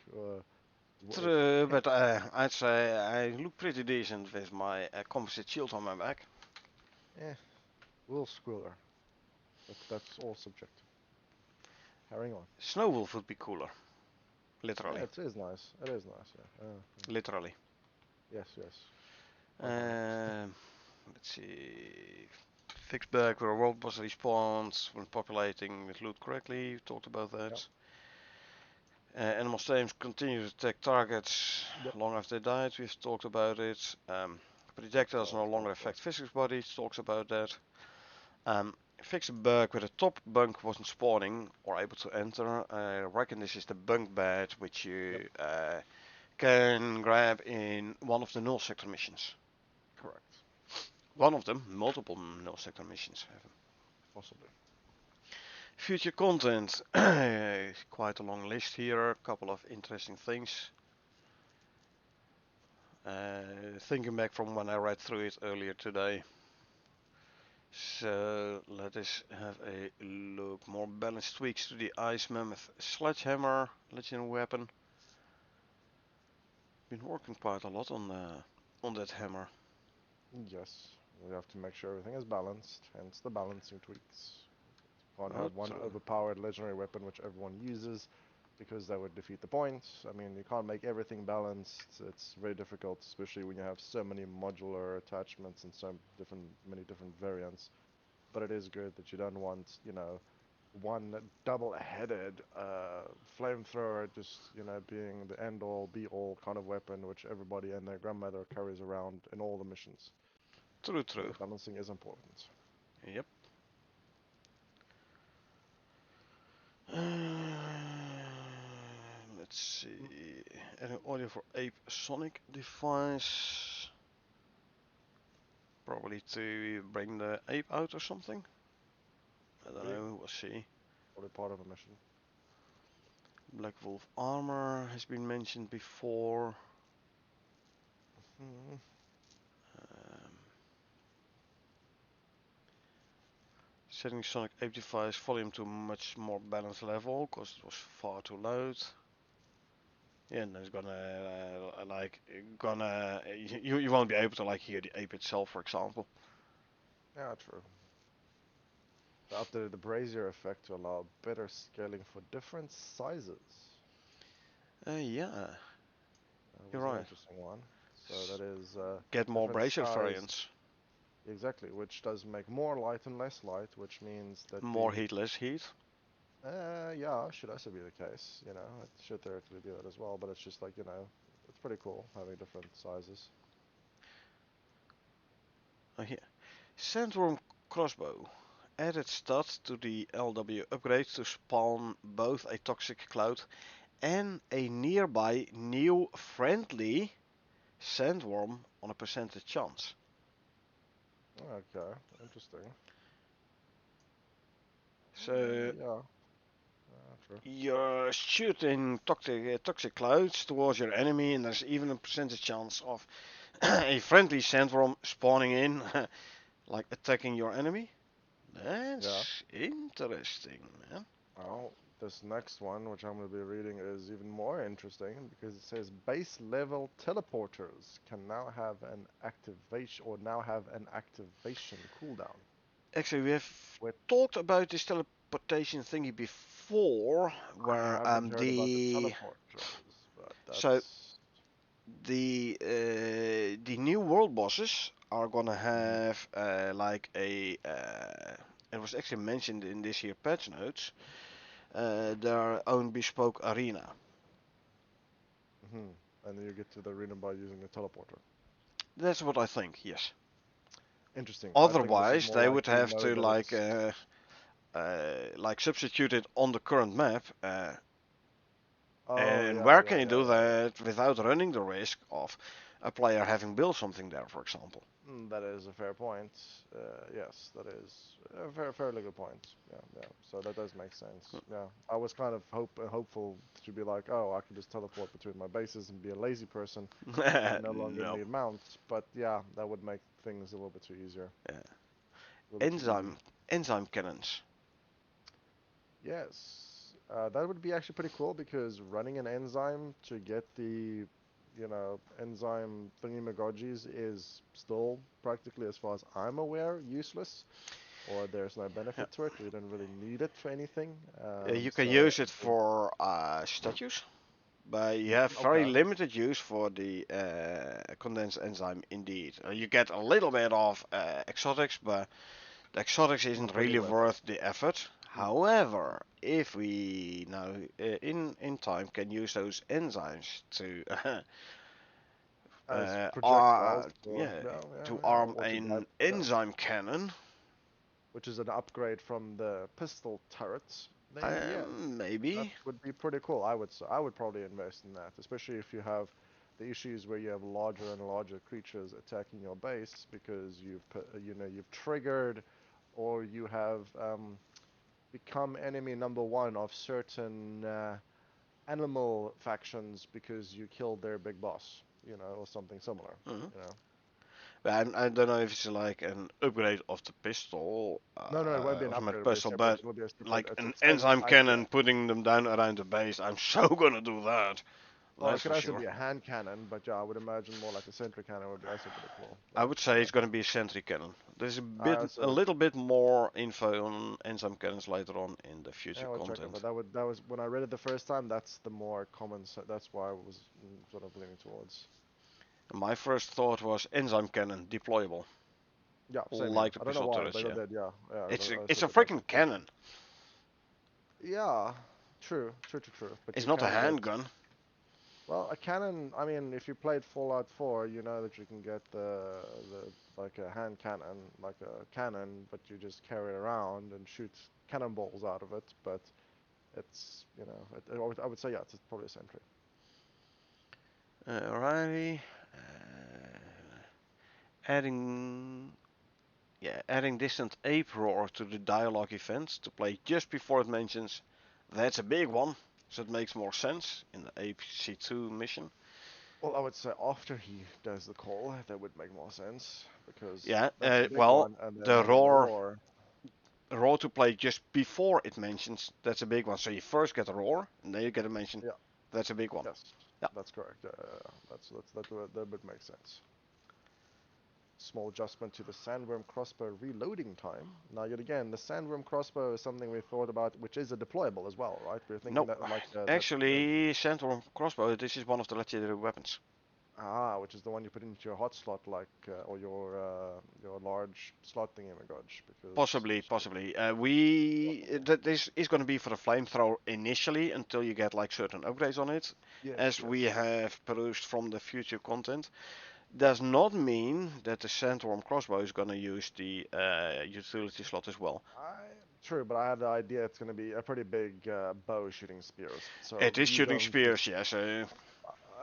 true, but I'd say I look pretty decent with my composite shield on my back. eh, Will Squiller. But that's all subjective. Carrying on. Snow wolf would be cooler, Yeah, literally, it is nice. It is nice. Yeah. literally. Yes, yes. 100%. Um, let's see. Fix bug where a world boss respawns when populating with loot correctly. We talked about Yep. that. Animal stems continue to attack targets Yep. long after they died. We've talked about it. That Projectiles no was longer nice. affect physics bodies. Talks about that. Fix a bug where the top bunk wasn't spawning or able to enter. I reckon this is the bunk bed which Yep. you can grab in one of the null sector missions. Correct. One of them, multiple null sector missions have them. Possibly. Future content, quite a long list here, a couple of interesting things. Thinking back from when I read through it earlier today. So let us have a look. More balanced tweaks to the Ice Mammoth Sledgehammer, legendary weapon. Been working quite a lot on that hammer. Yes, we have to make sure everything is balanced, hence the balancing tweaks. Can't Oh, have one true. overpowered legendary weapon which everyone uses, because that would defeat the point. I mean, you can't make everything balanced. It's very difficult, especially when you have so many modular attachments and many different variants. But it is good that you don't want, one double-headed flamethrower just, being the end-all, be-all kind of weapon which everybody and their grandmother carries around in all the missions. True, So true. balancing is important. Yep. Let's see. Adding audio for Ape Sonic device. Probably to bring the ape out or something. I don't Maybe. know. We'll see. Probably part of a mission. Black Wolf armor has been mentioned before. Hmm. Um, Setting Sonic Ape device volume to much more balanced level because it was far too loud. Yeah, and it's gonna you won't be able to like hear the ape itself, for example. Yeah, true. They updated the brazier effect to allow better scaling for different sizes. Yeah, That you're was an right. interesting one. So that is Get more different brazier size, variants, exactly, which does make more light and less light, which means that more the heat, less heat. yeah, should also be the case. It should theoretically be that as well, but it's just like, it's pretty cool having different sizes. Oh, here, Sandworm crossbow. Added stats to the LW upgrade to spawn both a toxic cloud and a nearby new friendly sandworm on a percentage chance. Okay, interesting. So Yeah, true. you're shooting toxic clouds towards your enemy, and there's even a percentage chance of a friendly sandworm spawning in, like attacking your enemy. Yeah. That's interesting, man. Well, this next one, which I'm going to be reading, is even more interesting because it says base level teleporters can now have an activation cooldown. Actually, we have Which talked about this teleportation thingy before, I where haven't heard about the teleporters, but so that's the new world bosses are gonna mhm, have like a it was actually mentioned in this here patch notes, their own bespoke arena. mhm. And then you get to the arena by using the teleporter. That's what I think. Yes. Interesting. I think this is Otherwise, more they like would we have know to that it's like substitute it on the current map. oh And yeah, where yeah, can you yeah, do yeah. that without running the risk of a player having built something there, for example? That is a fair point. Yes, that is a fairly good point. Yeah, yeah. So that does make sense. Yeah, I was kind of hopeful to be like, oh, I can just teleport between my bases and be a lazy person and no longer No. need mounts. But yeah, that would make things a little bit too easier, Yeah. a little bit too easy. Enzyme cannons. Yes, that would be actually pretty cool because running an enzyme to get the, enzyme thingy-majiggies is still practically, as far as I'm aware, useless. Or there's no Yeah. benefit to it. You don't really need it for anything. You can So use it for statues, but you have very okay, limited use for the condensed enzyme indeed. You get a little bit of exotics, but the exotics not isn't really really worth it. worth the effort. Mm. However, if we now in time can use those enzymes to As projectiles, or yeah, yeah, yeah, to yeah, arm or to an yeah, enzyme cannon, which is an upgrade from the pistol turrets. Then yes, that maybe. would be pretty cool. I would probably invest in that, especially if you have The issue is where you have larger and larger creatures attacking your base because you've triggered or you have become enemy number one of certain animal factions because you killed their big boss, or something similar, Mhm. you know. I don't know if it's like an upgrade of the pistol, No, no, it won't be an automatic upgrade. It'll be a pistol, separate. but It'll be a separate. like It's the an same enzyme idea. cannon putting them down around the base. I'm so gonna do that. Well, it That's could for also sure. be a hand cannon, but yeah, I would imagine more like a sentry cannon would be also pretty cool. I But would say it's gonna be a sentry cannon. There's I a also, little bit more info on enzyme cannons later on in the yeah, future we'll check it. But content. that was when I read it the first time. That's the more common. That's why I was sort of leaning towards. My first thought was enzyme cannon deployable, Yeah, same here. like the I don't know pistol why, turrets. but it Yeah, did. Yeah, yeah. I it's a assumed it was freaking deployable. cannon. Yeah, true, true, true, true. But It's you not a can get, handgun. well, a cannon. I mean, if you played Fallout 4, you know that you can get the like a hand cannon, like a cannon, but you just carry it around and shoot cannonballs out of it. But it's, I would say, yeah, it's probably a sentry. Alrighty. Uh, adding adding distant ape roar to the dialogue events to play just before it mentions that's a big one, so it makes more sense in the ape C2 mission. Well, I would say after he does the call, that would make more sense because Yeah, that's a big well, one, and then the having the roar roar. roar to play just before it mentions that's a big one. So you first get a roar, and then you get a mention Yeah, that's a big one. yes, Yeah. that's correct. That would make sense. Small adjustment to the sandworm crossbow reloading time. Now, yet again, the sandworm crossbow is something we thought about, which is a deployable as well, right? We're thinking No, that like the actually, Sandstorm crossbow. This is one of the legendary weapons. which is the one you put into your hot slot, like or your large slot thingamajig, because Possibly, possibly. This is going to be for the flamethrower initially until you get like certain upgrades on it, yes, as we yes. have perused from the future content. Does not mean that the sandworm crossbow is going to use the utility slot as well. I True, but I had the idea it's going to be a pretty big bow shooting spears, so It is you shooting don't. spears, yes.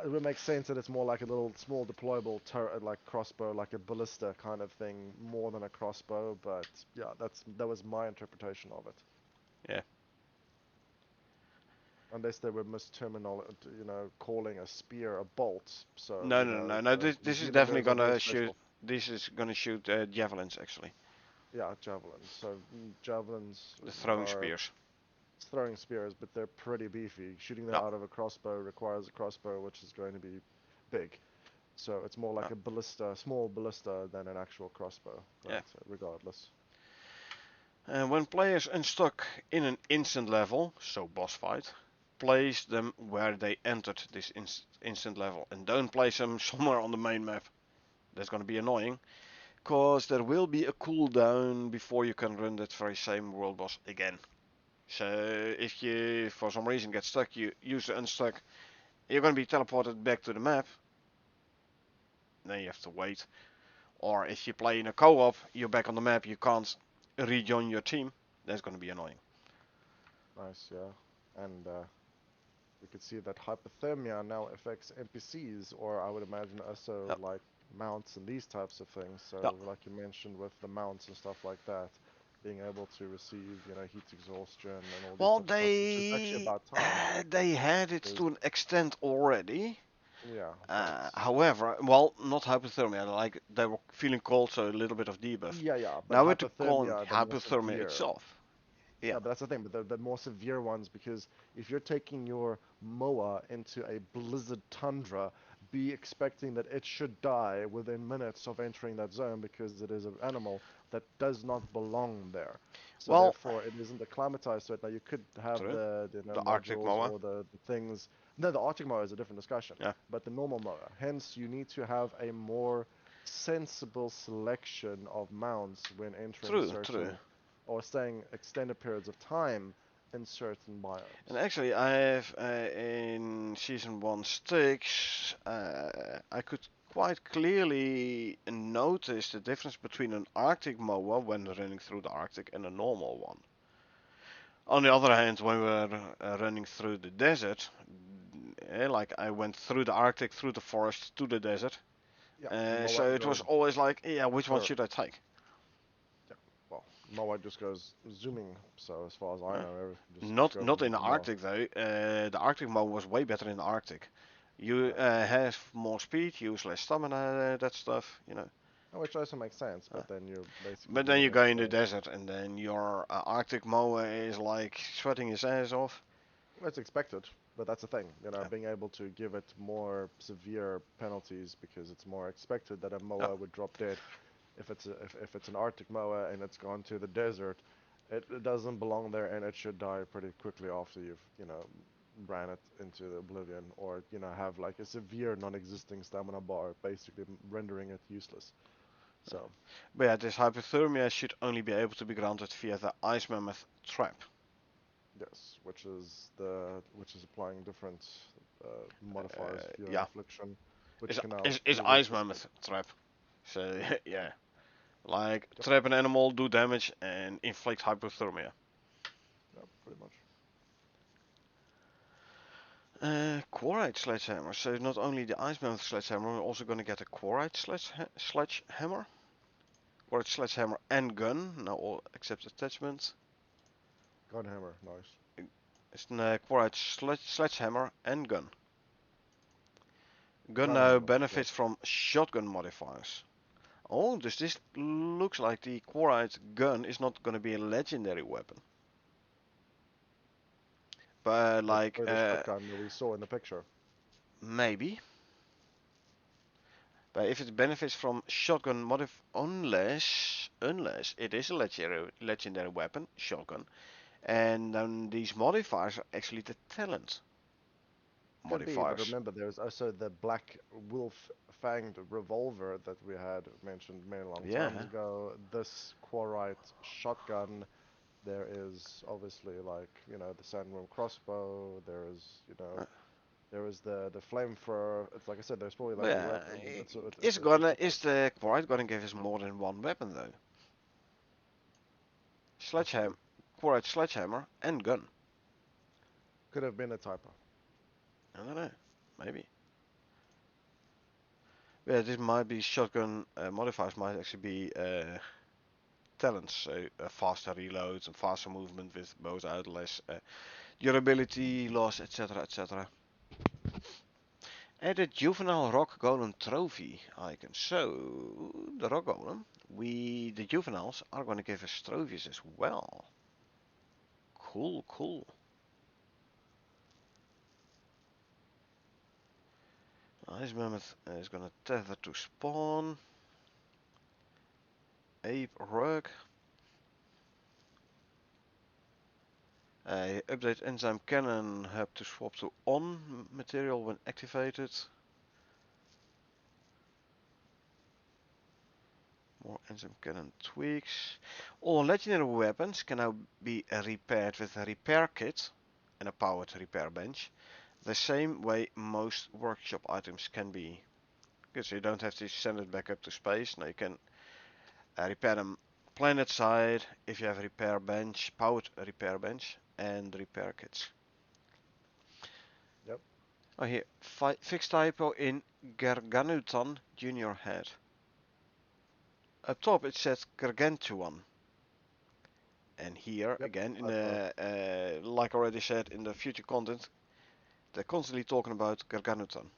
It would make sense that it's more like a little small deployable turret, like crossbow, like a ballista kind of thing, more than a crossbow. But yeah, that was my interpretation of it. Yeah. Unless they were misterminal, calling a spear a bolt. So No, no, no, no. the This is demon definitely guns are very gonna shoot. special. This is gonna shoot javelins actually, Yeah, javelins. So javelins the throwing are spears. throwing spears, but they're pretty beefy. Shooting them Yeah, out of a crossbow requires a crossbow, which is going to be big. So it's more yeah, like a ballista, small ballista, than an actual crossbow. But yeah. regardless, And when players unstuck in an instant level, so boss fight, place them where they entered this instant level, and don't place them somewhere on the main map. That's gonna be annoying, cause there will be a cooldown before you can run that very same world boss again. So if you for some reason get stuck, you use the unstuck, you're gonna be teleported back to the map. Then you have to wait. Or if you play in a co-op, you're back on the map, you can't rejoin your team. That's gonna be annoying. nice, yeah. And we could see that hypothermia now affects NPCs, or I would imagine also Yep. like mounts and these types of things. Yep. So, like you mentioned with the mounts and stuff like that, being able to receive, heat exhaustion and all these Well, type of stuff, which is actually about time. they had it Because to an extent already. yeah, but However, well, not hypothermia. Like they were feeling cold, so a little bit of debuff. yeah, but Now we're to call hypothermia, the more hypothermia severe. itself. Yeah. Yeah, but that's the thing. But the more severe ones, because if you're taking your moa into a blizzard tundra, be expecting that it should die within minutes of entering that zone because it is an animal that does not belong there. So Well, therefore, it isn't acclimatized to it. Now you could have true. the The Arctic modules moa. or the things. No, the Arctic moa is a different discussion. Yeah. But the normal moa. Hence, you need to have a more sensible selection of mounts when entering True. True. certain or staying extended periods of time in certain And biomes. actually, I have in season one sticks, I could quite clearly notice the difference between an Arctic moa when running through the Arctic and a normal one. On the other hand, when we're running through the desert, Like I went through the Arctic, through the forest, to the desert. Yeah, So Moa it was goes always like, yeah, which one per. should I take? Yeah, well, Moa just goes zooming. So as far as I Uh, know, everything just goes not in the into Moa. Arctic though. The Arctic mode was way better in the Arctic. You Yeah, have more speed, use less stamina, that stuff, you know. which also makes sense. Uh, But then you're basically but then doing you it. go in the desert, and then your Arctic mower is like sweating his ass off. It's expected, but that's the thing. Yeah. Being able to give it more severe penalties because it's more expected that a Yeah. Moa would drop dead. If it's an Arctic Moa and it's gone to the desert, it doesn't belong there and it should die pretty quickly after you've ran it into the oblivion, or have like a severe non-existing stamina bar, basically rendering it useless. So But yeah, this hypothermia should only be able to be granted via the ice mammoth trap. yes, which is applying different modifiers via Yeah, affliction, which can now is do ice this thing. mammoth trap. So yeah, like Yep, trap an animal, do damage, and inflict hypothermia. yep, pretty much. Quarite sledgehammer. So not only the ice mammoth sledgehammer, we're also going to get a quarite sledgehammer. Quarite sledgehammer and gun. Now all except attachment. Gunhammer, nice. It's a quarite sledgehammer and gun. Gun now Gunhammer, yep. benefits from shotgun modifiers. Oh, this looks like the quarite gun is not going to be a legendary weapon. But That's like, probably the shotgun that we saw in the picture. maybe. But if it benefits from shotgun unless it is a legendary weapon, shotgun, and then these modifiers are actually the talent Could be, but modifiers. remember there's also the black wolf fanged revolver that we had mentioned many long times Yeah. ago. This quarite shotgun. There is obviously the sandworm crossbow. There is Uh, there is the flamethrower. It's like I said, there's probably but like a yeah, weapon. It's a is the quarite gonna give us more than one weapon though? possibly Sledgehammer, quarite sledgehammer and gun. could have been a typo. I don't know. Maybe. Yeah, this might be shotgun modifiers might actually be talents, so faster reloads and faster movement with bows out, less durability loss, etc., etc. And the juvenile rock golem trophy icon. So the rock golem, the juveniles are going to give us trophies as well. Cool, cool. Ice mammoth is going to tether to spawn. Ape rug. Update enzyme cannon hub to swap to on material when activated. More enzyme cannon tweaks. All legendary weapons can now be repaired with a repair kit and a powered repair bench. The same way most workshop items can be. Good, so you don't have to send it back up to space. Now you can repair them planet side if you have a repair bench, powered repair bench, and repair kits. Yep. Oh, here, fixed typo in Garganutan Junior Head. Up top it says Gargantuan. And here Yep. again, in Typo. the like I already said in the future content, they're constantly talking about Garganutan.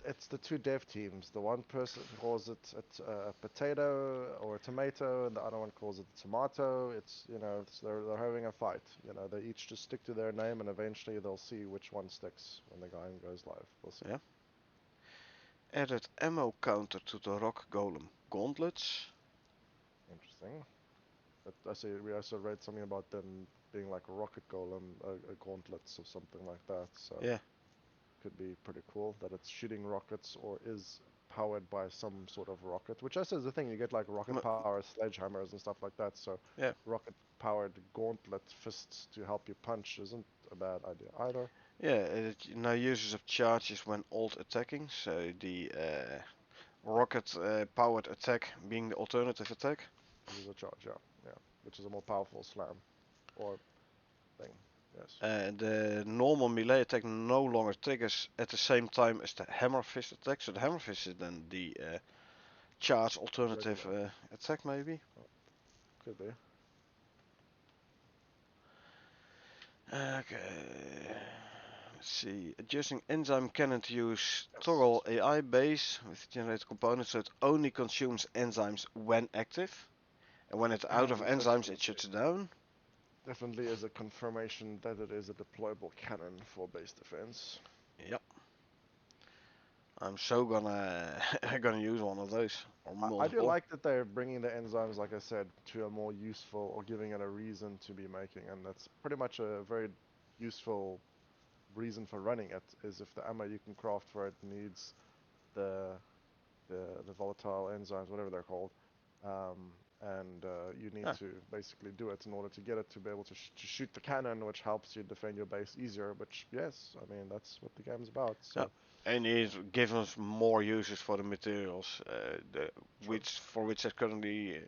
It's the two dev teams. The one person calls it a potato or a tomato, and the other one calls it a tomato. They're having a fight. They each just stick to their name, and eventually they'll see which one sticks when the game goes live. We'll see. Yeah. Added ammo counter to the rock golem gauntlets. Interesting. But I see we also read something about them being like a rocket golem, gauntlets or something like that. So Yeah. could be pretty cool that it's shooting rockets or is powered by some sort of rocket. Which also is the thing, you get like rocket power sledgehammers and stuff like that. So Yeah. rocket powered gauntlet fists to help you punch isn't a bad idea either. Yeah. It now uses of charges when alt attacking. So the rocket powered attack being the alternative attack. This is a charge, yeah, yeah, which is a more powerful slam or thing. Yes. The normal melee attack no longer triggers at the same time as the hammer fist attack. So the hammer fist is then the charge alternative Regular. attack, maybe. Oh, could be. Okay. Let's see. Adjusting enzyme cannon to use Yes. toggle AI base with generated components so it only consumes enzymes when active. And when it's out of And enzymes, it shuts down. definitely is a confirmation that it is a deployable cannon for base defense. Yep. I'm so gonna gonna use one of those or I do multiple. like that they're bringing the enzymes, like I said, to a more useful or giving it a reason to be making, and that's pretty much a very useful reason for running it. Is if the ammo you can craft for it needs the the volatile enzymes, whatever they're called, and you need Yeah. to basically do it in order to get it to be able to, to shoot the cannon, which helps you defend your base easier. Which, yes, I mean that's what the game's about. Yeah. So And it gives us more uses for the materials, true. which there's currently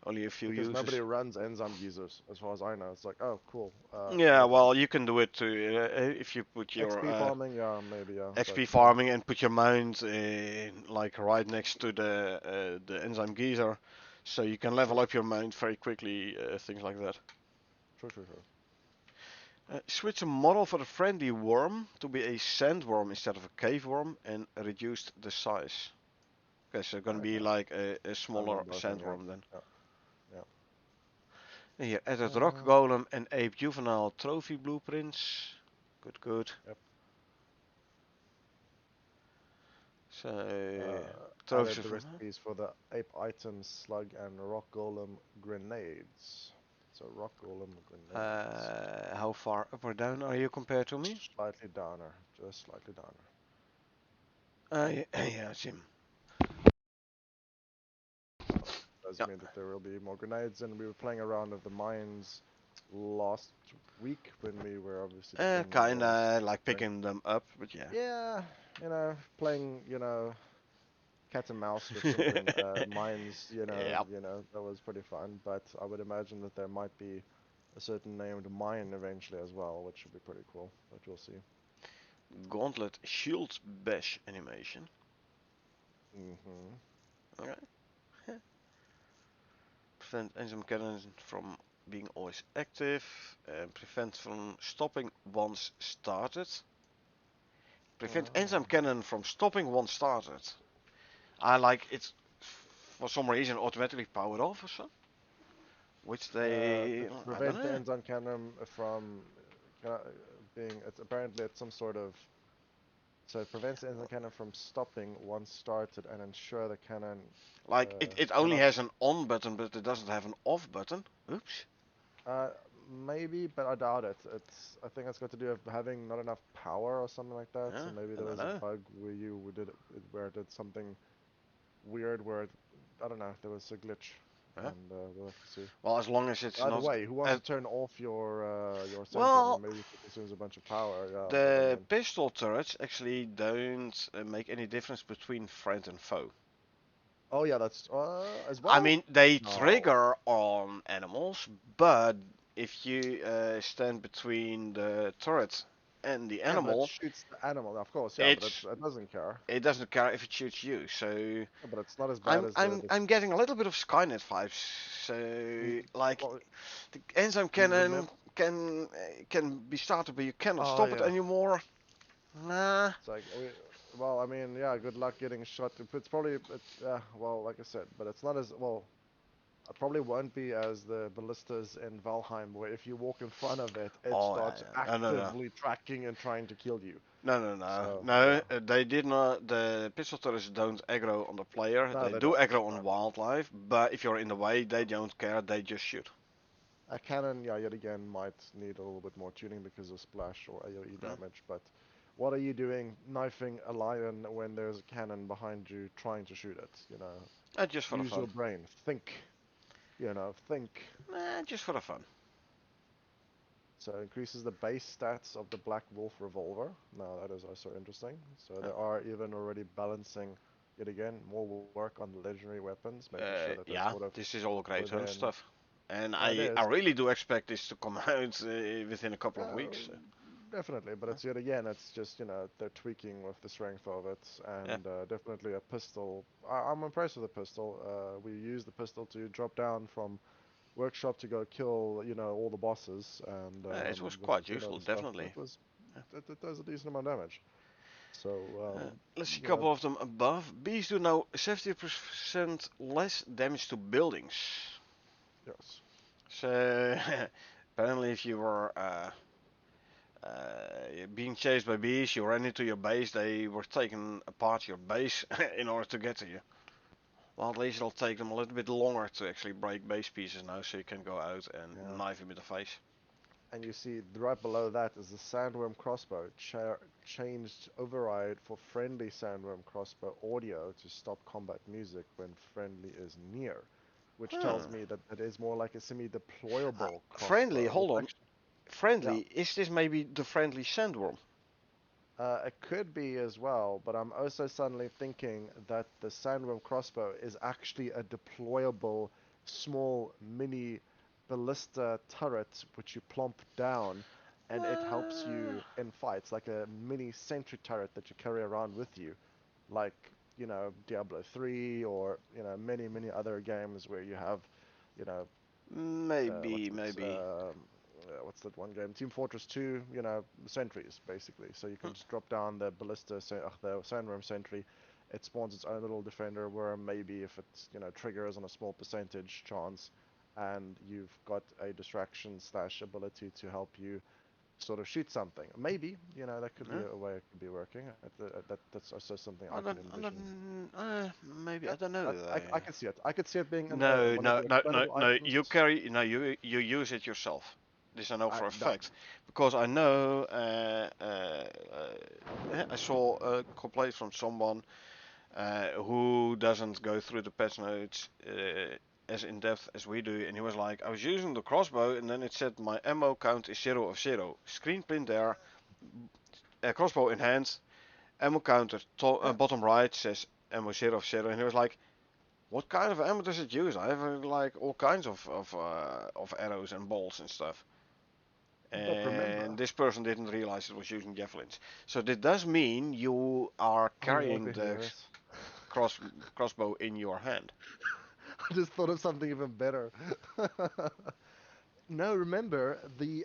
only a few Because nobody uses. runs enzyme geezers, as far as I know. It's like, oh, cool. Yeah, What well, you can do it too if you put your XP farming? Yeah, maybe, yeah, but XP farming and put your mount like right next to the enzyme geyser, so you can level true, up your mount very quickly, things like that. true. Switch a model for the friendly worm to be a sandworm instead of a cave worm and reduced the size. Okay, so gonna be Okay, like a I smaller remember. I think, yeah, sandworm then. yeah, yeah. And here, added rock Uh, golem and ape juvenile trophy blueprints. Good, good. yep. So trophies Added are the from recipes for the ape items, slug, and rock golem grenades. So rock golem grenades. how far up or down are you compared to me? Slightly downer, just slightly downer. Yeah, yeah, Jim. Does Yeah, mean that there will be more grenades, and we were playing around with the mines last week when we were obviously defending those. kinda like picking them up, but yeah. Yeah, playing, cat and mouse with different mines, Yep. that was pretty fun. But I would imagine that there might be a certain named mine eventually as well, which would be pretty cool. But we'll see. Gauntlet shield bash animation. Hmm. Okay. Prevent enzyme cannons from being always active. Prevent from stopping once started. Prevent enzyme cannon from stopping once started. I like it for some reason automatically powered off or so. Which To they, I don't prevent the know. enzyme cannon from being, it's apparently it's some sort of, so it prevents the enzyme cannon from stopping once started and ensure the cannon Like it only cannot. has an on button, but it doesn't have an off button. Oops. Uh, Maybe, but I doubt it. I think it's got to do with having not enough power or something like that. So Yeah, maybe I there don't was a know. bug where it did something weird where I don't know. There was a glitch, Yeah. and we'll have to see. Well, as long as it's By the not. way, who wants Uh, to turn off your center? well, Maybe if it consumes a bunch of power. Yeah, but I the mean, pistol turrets actually don't make any difference between friend and foe. oh yeah, that's as I well. mean, they No. trigger on animals, but if you stand between the turret and the Yeah, but it animal, shoots the animal, of course. Yeah, but it's it doesn't care. it doesn't care if it shoots you. So Yeah, but it's not as bad I'm as I'm the I'm getting a little bit of Skynet vibes. So mm, like well, the enzyme you cannon remember. can be started, but you cannot Oh stop it yeah. anymore. Nah. It's like, well, I mean, yeah, good luck getting shot. It's probably, well, like I said, but it's not as, well, it probably won't be as the ballistas in Valheim, where if you walk in front of it, it Oh starts yeah. No, no, no. actively tracking and trying to kill you. No, no, no, So, no. yeah. They did not. The pistol turrets don't aggro on the player. No, They they do don't. aggro on No. wildlife, but if you're in the way, they don't care. They just shoot. A cannon, yeah, yet again, might need a little bit more tuning because of splash or AoE Hmm? damage, but what are you doing knifing a lion when there's a cannon behind you trying to shoot it? Just for the Use your fun. brain. Think. Think. Just for the fun. So increases the base stats of the Black Wolf revolver. Now that is also interesting. So Uh, they are even already balancing, yet again, more work on the legendary weapons, making sure that they're yeah, sort of this is all great hunt within stuff. And Yeah, it I is. really do expect this to come out within a couple of Uh, weeks. Definitely, but it's yet again, it's just they're tweaking with the strength of it, Yeah. and definitely a pistol. I'm impressed with the pistol. We used the pistol to drop down from workshop to go kill all the bosses, and It was with quite the useful, stuff definitely. Yeah. it does a decent amount of damage. So Let's see a you know couple of them above. Bees do now 70% less damage to buildings. yes, So apparently, if you were being chased by bees, you ran into your base. They were taking apart your base in order to get to you. Well, at least it'll take them a little bit longer to actually break base pieces now, so you can go out and yeah. knife him in the face. And you see right below that is the sandworm crossbow. Changed override for friendly sandworm crossbow audio to stop combat music when friendly is near, which tells Hmm. me that it is more like a semi-deployable Friendly, crossbow, which hold on. actually, yeah, Friendly, is this maybe the friendly sandworm? it could be as well. But I'm also suddenly thinking that the sandworm crossbow is actually a deployable small mini ballista turret which you plump down and it helps Uh, you in fights like a mini sentry turret that you carry around with you like Diablo 3 or many other games where you have you know maybe, maybe. what's that one game? Team Fortress 2, sentries basically. So you Hmm. can just drop down the the sandworm sentry. It spawns its own little defender worm, maybe if it's triggers on a small percentage chance, and you've got a distraction slash ability to help you sort of shoot something. Maybe that could be Yeah. a way it could be working. That's also something I could I envision. don't, maybe, Yeah, I don't know. I can see it. I could see it being No, one of no, the no, no, expendable no. items. You carry, no, you use it yourself. This I know I for a no, fact because I know. I saw a complaint from someone who doesn't go through the patch notes as in depth as we do, and he was like, I was using the crossbow, and then it said my ammo count is 0 of 0. Screen print there, crossbow in hand, ammo counter yeah. bottom right says ammo 0 of 0, and he was like, what kind of ammo does it use? I have like all kinds of arrows and bolts and stuff. But And remember, this person didn't realize it was using javelins. So that does mean you are oh, carrying Walker the here. cross crossbow in your hand. I just thought of something even better. No, remember the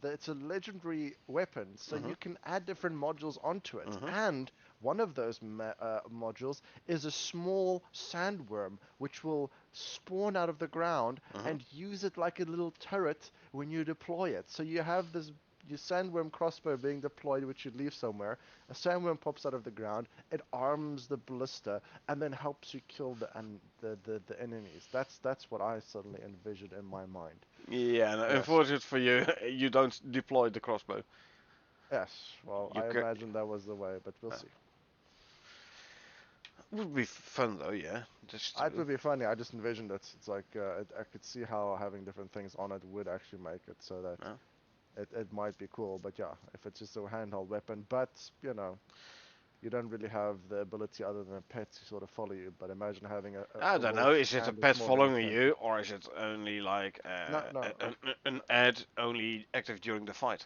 it's a legendary weapon, so Mhm. you can add different modules onto it. Mhm. And one of those modules is a small sandworm, which will spawn out of the ground Mhm. and use it like a little turret when you deploy it. So you have this your sandworm crossbow being deployed, which you leave somewhere. A sandworm pops out of the ground. It arms the ballista and then helps you kill the enemies. That's what I suddenly envisioned in my mind. Yeah, and Yes. unfortunate for you, you don't deploy the crossbow. Yes. Well, You I ca- imagine that was the way, but we'll see. would be fun though, yeah. Just It would be funny. I just envisioned it. It's like I could see how having different things on it would actually make it so that uh, it might be cool. But yeah, if it's just a handheld weapon, but you don't really have the ability other than a pet to sort of follow you. But imagine having I a don't know. wolf Is it a and a pet small guy following sentry. you, or is it only like No, no. an ad only active during the fight?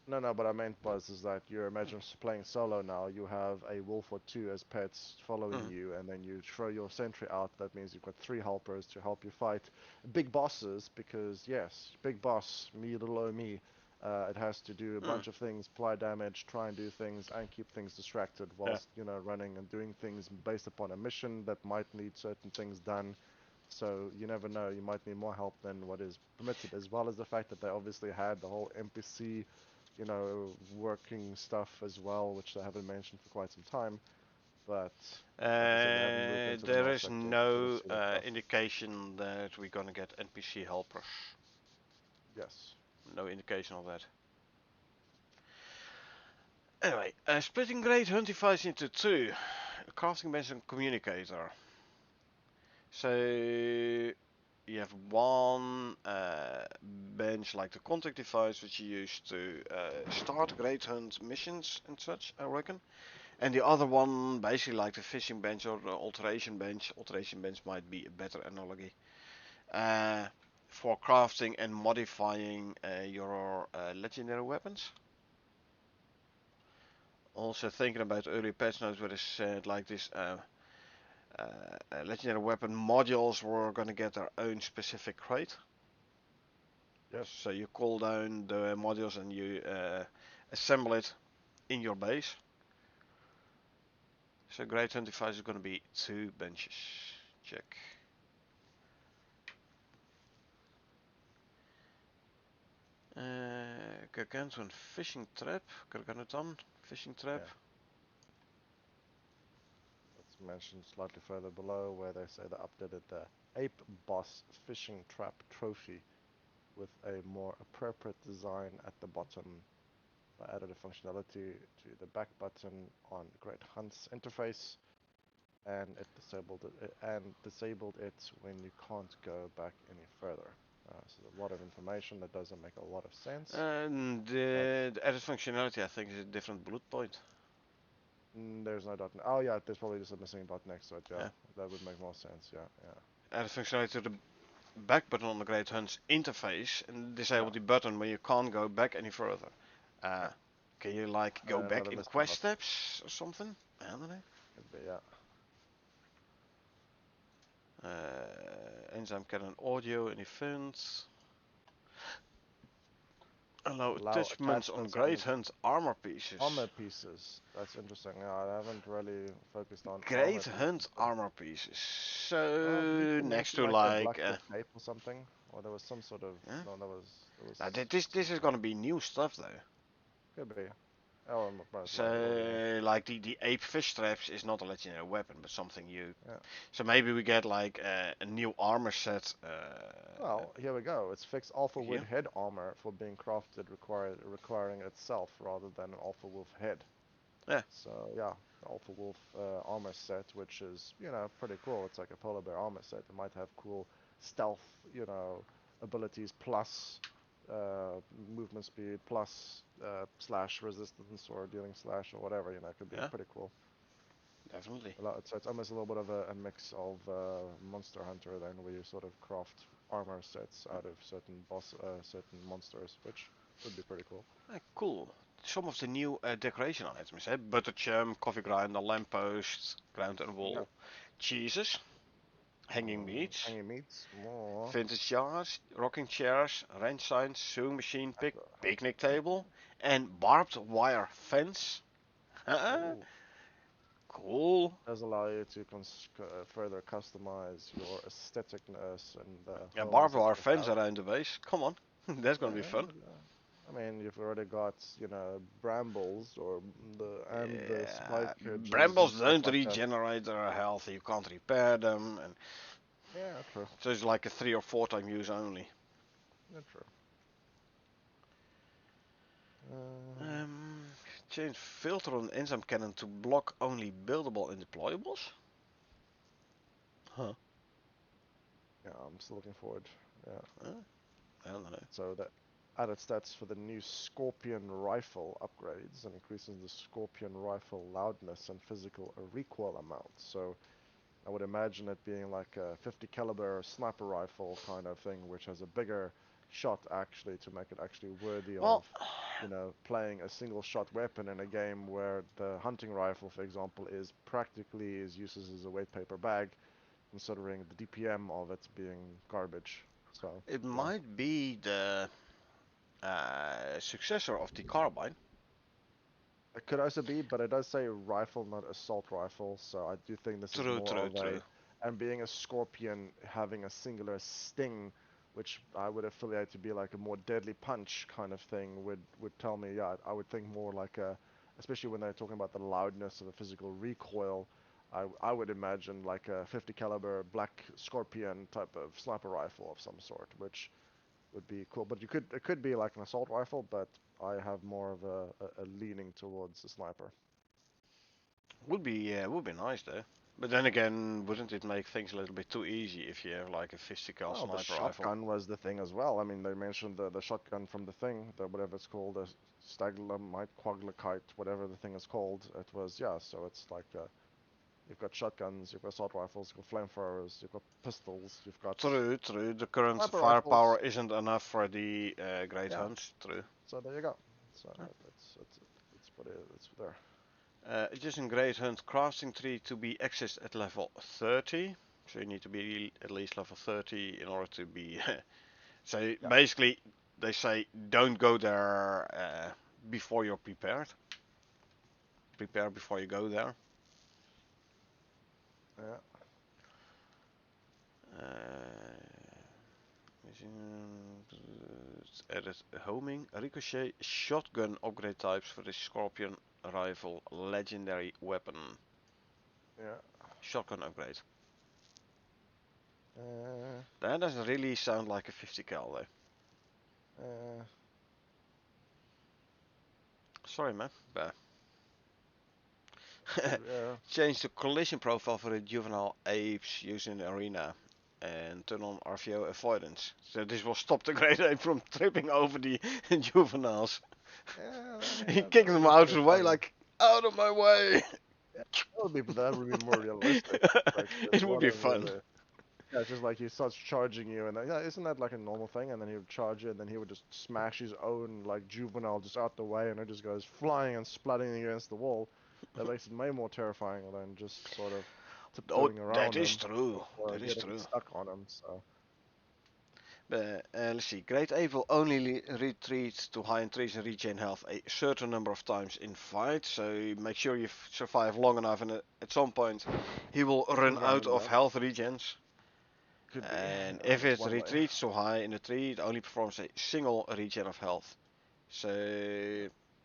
No, no, what I meant was is that you imagine playing solo now. You have a wolf or two as pets following Mhm. you, and then you throw your sentry out. That means you've got three helpers to help you fight big bosses. Because yes, big boss, me little o me. It has to do a Mm. bunch of things, apply damage, try and do things, and keep things distracted Yeah. whilst running and doing things based upon a mission that might need certain things done. So you never know. You might need more help than what is permitted, as well as the fact that they obviously had the whole NPC working stuff as well, which I haven't mentioned for quite some time. But like I said, they haven't moved into the There null is sector, so we'll no see that stuff. indication that we're gonna get NPC helpers. Yes. No indication of that. Anyway, splitting great hunt device into two, a crafting bench and communicator. So you have one bench like the contact device which you use to start great hunt missions and such, I reckon. And the other one basically like the fishing bench or the alteration bench. Alteration bench might be a better analogy. Uh, for crafting and modifying your legendary weapons. Also thinking about earlier patch notes where it said like this legendary weapon modules were gonna get their own specific crate. Yes. So you call down the modules and you assemble it in your base. So grade 25 is gonna be 2 benches. Check. Gargantuan fishing trap. Gargantuan fishing trap. Yeah. It's mentioned slightly further below where they say they updated the Ape Boss Fishing Trap Trophy with a more appropriate design at the bottom. I added a functionality to the back button on Great Hunt's interface, and disabled it when you can't go back any further. So a lot of information that doesn't make a lot of sense. And But the added functionality I think is a different bullet point. there's no dot. Oh yeah, there's probably just a missing dot next to it. Yeah, Yeah. that would make more sense. Yeah, yeah, Added functionality to the back button on the Great Hunt's interface and yeah, disable the button when you can't go back any further. Uh, yeah. can you like And go then back another in missing quest dot. steps or something? I don't know. Could be, yeah. Enzyme cannon audio in events. Allow Allow attachments on attachments Great on Hunt armor pieces. armor pieces. That's interesting. Yeah, I haven't really focused on armor Great pieces, Hunt but armor pieces. didn't So you next mention to like the black like, tip cape or something? Or there was some sort of yeah. no, there Now was this is something. gonna be new stuff though. Could be. Oh, most likely will be. So like the ape fish traps is not a legendary weapon, but something you. Yeah. So maybe we get like a new armor set Well, here we go. It's fixed Alpha Wood here. head armor for being crafted requiring itself rather than an Alpha Wolf head. Yeah, So yeah, the Alpha Wolf armor set, which is pretty cool. It's like a polar bear armor set. It might have cool stealth, abilities plus movement speed plus slash resistance or dealing slash or whatever. It could be yeah, pretty cool. definitely. So it's almost a little bit of a mix of Monster Hunter then, where you sort of craft armor sets out of certain monsters, which would be pretty cool. Cool. Some of the new decoration items, butter chum, coffee grinder, lamppost, ground and Yeah. wall, cheeses, hanging meats, Hanging meats, more. vintage jars, rocking chairs, range signs, sewing machine pick, Have picnic table, and barbed wire fence. oh, Cool. does allow you to further customize your aestheticness and the Yeah, homes barbed that wire you fence have. around the base. Come on, that's Yeah, gonna be fun. yeah. I mean, you've already got, brambles or the spike Yeah, hedges and brambles stuff don't like that. regenerate their health. You can't repair them, and Yeah, true. so it's like a 3 or 4 time use only. Yeah, true. Uh, Um, change filter on enzyme cannon to block only buildable and deployables. Huh? yeah, I'm still looking forward. Yeah. Huh? I don't know. So the added stats for the new Scorpion rifle upgrades and increases the Scorpion rifle loudness and physical recoil amount. So I would imagine it being like a 50 caliber sniper rifle kind of thing, which has a bigger shot actually to make it actually worthy Well, of, playing a single shot weapon in a game where the hunting rifle, for example, is practically as useless as a weight paper bag, considering the DPM of it being garbage. So it yeah. might be the successor of the carbine. It could also be, but it does say rifle, not assault rifle, so I do think this is True, more true, of true. and being a scorpion, having a singular sting, which I would affiliate to be like a more deadly punch kind of thing, would tell me, yeah, I would think more like especially when they're talking about the loudness of a physical recoil, I would imagine like a 50 caliber black scorpion type of sniper rifle of some sort, which would be cool. But it could be like an assault rifle, but I have more of a leaning towards a sniper. Would be nice though. But then again, wouldn't it make things a little bit too easy if you have like a physical Well, the sniper rifle? shotgun was the thing as well. I mean, they mentioned the shotgun from the thing, the whatever it's called, the Staglamite, Quaglakite, whatever the thing is called. It was, yeah. So it's like You've got shotguns, you've got assault rifles, you've got flamethrowers, you've got pistols, you've got True, true. The current sniper firepower rifles. isn't enough for the Great Yeah, Hunts. True. so there you go. So Yeah. it's pretty it's there. It is in Great Hunt crafting tree to be accessed at level 30. So you need to be at least level 30 in order to be. So Yeah, basically, they say don't go there before you're prepared. Prepare before you go there. yeah. Added homing, ricochet, shotgun upgrade types for the Scorpion rifle, legendary weapon. Yeah. Shotgun upgrade. Uh, That doesn't really sound like a 50 cal though. uh, Sorry man. But yeah. change the collision profile for the juvenile apes used in the arena and turn on RVO avoidance. So this will stop the great ape from tripping over the juveniles. Yeah, I mean He that kicks would them be out of pretty the way funny. like out of my way. Yeah, that would be more realistic. Like there's It a would lot be of fun. yeah, it's just like he starts charging you, and yeah, isn't that like a normal thing? And then he would charge you, and then he would just smash his own like juvenile just out the way, and it just goes flying and splattering against the wall. That makes it way more terrifying than just sort of Oh, tiptoeing that around is him true. or That is getting true. stuck on him. So Let's see. Great Ape will only retreat to high trees and regain health a certain number of times in fight. So make sure you survive long enough, and at some point he will run out run, of yeah, health regens. could be. And Yeah, if that's it one way. retreats too high in the tree, it only performs a single regen of health. So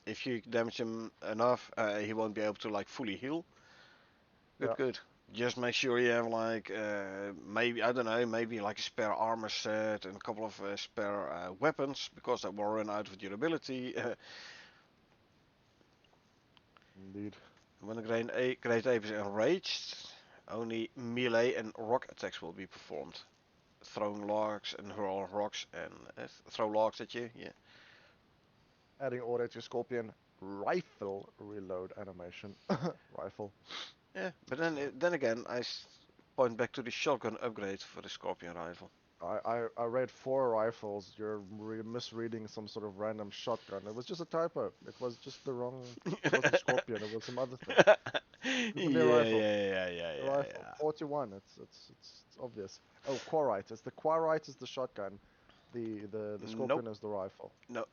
if you damage him enough, he won't be able to like fully heal. Good, Yeah, good. Just make sure you have like maybe I don't know, maybe like a spare armor set and a couple of spare weapons because that will run out of durability. indeed. When the great ape is enraged, only melee and rock attacks will be performed. Throwing logs and hurl rocks and throw logs at you. Yeah. Adding order to Scorpion rifle reload animation. Rifle. Yeah, but So then again, point back to the shotgun upgrade for the Scorpion rifle. I read four rifles. You're misreading some sort of random shotgun. It was just a typo. It was just the wrong. It wasn't Scorpion. It was some other thing. It's gonna be a Yeah, rifle. yeah, yeah, yeah, A yeah, rifle. yeah. 41. It's obvious. Oh, Quarite. It's the Quarite is the shotgun. The Nope. Scorpion is the rifle. No,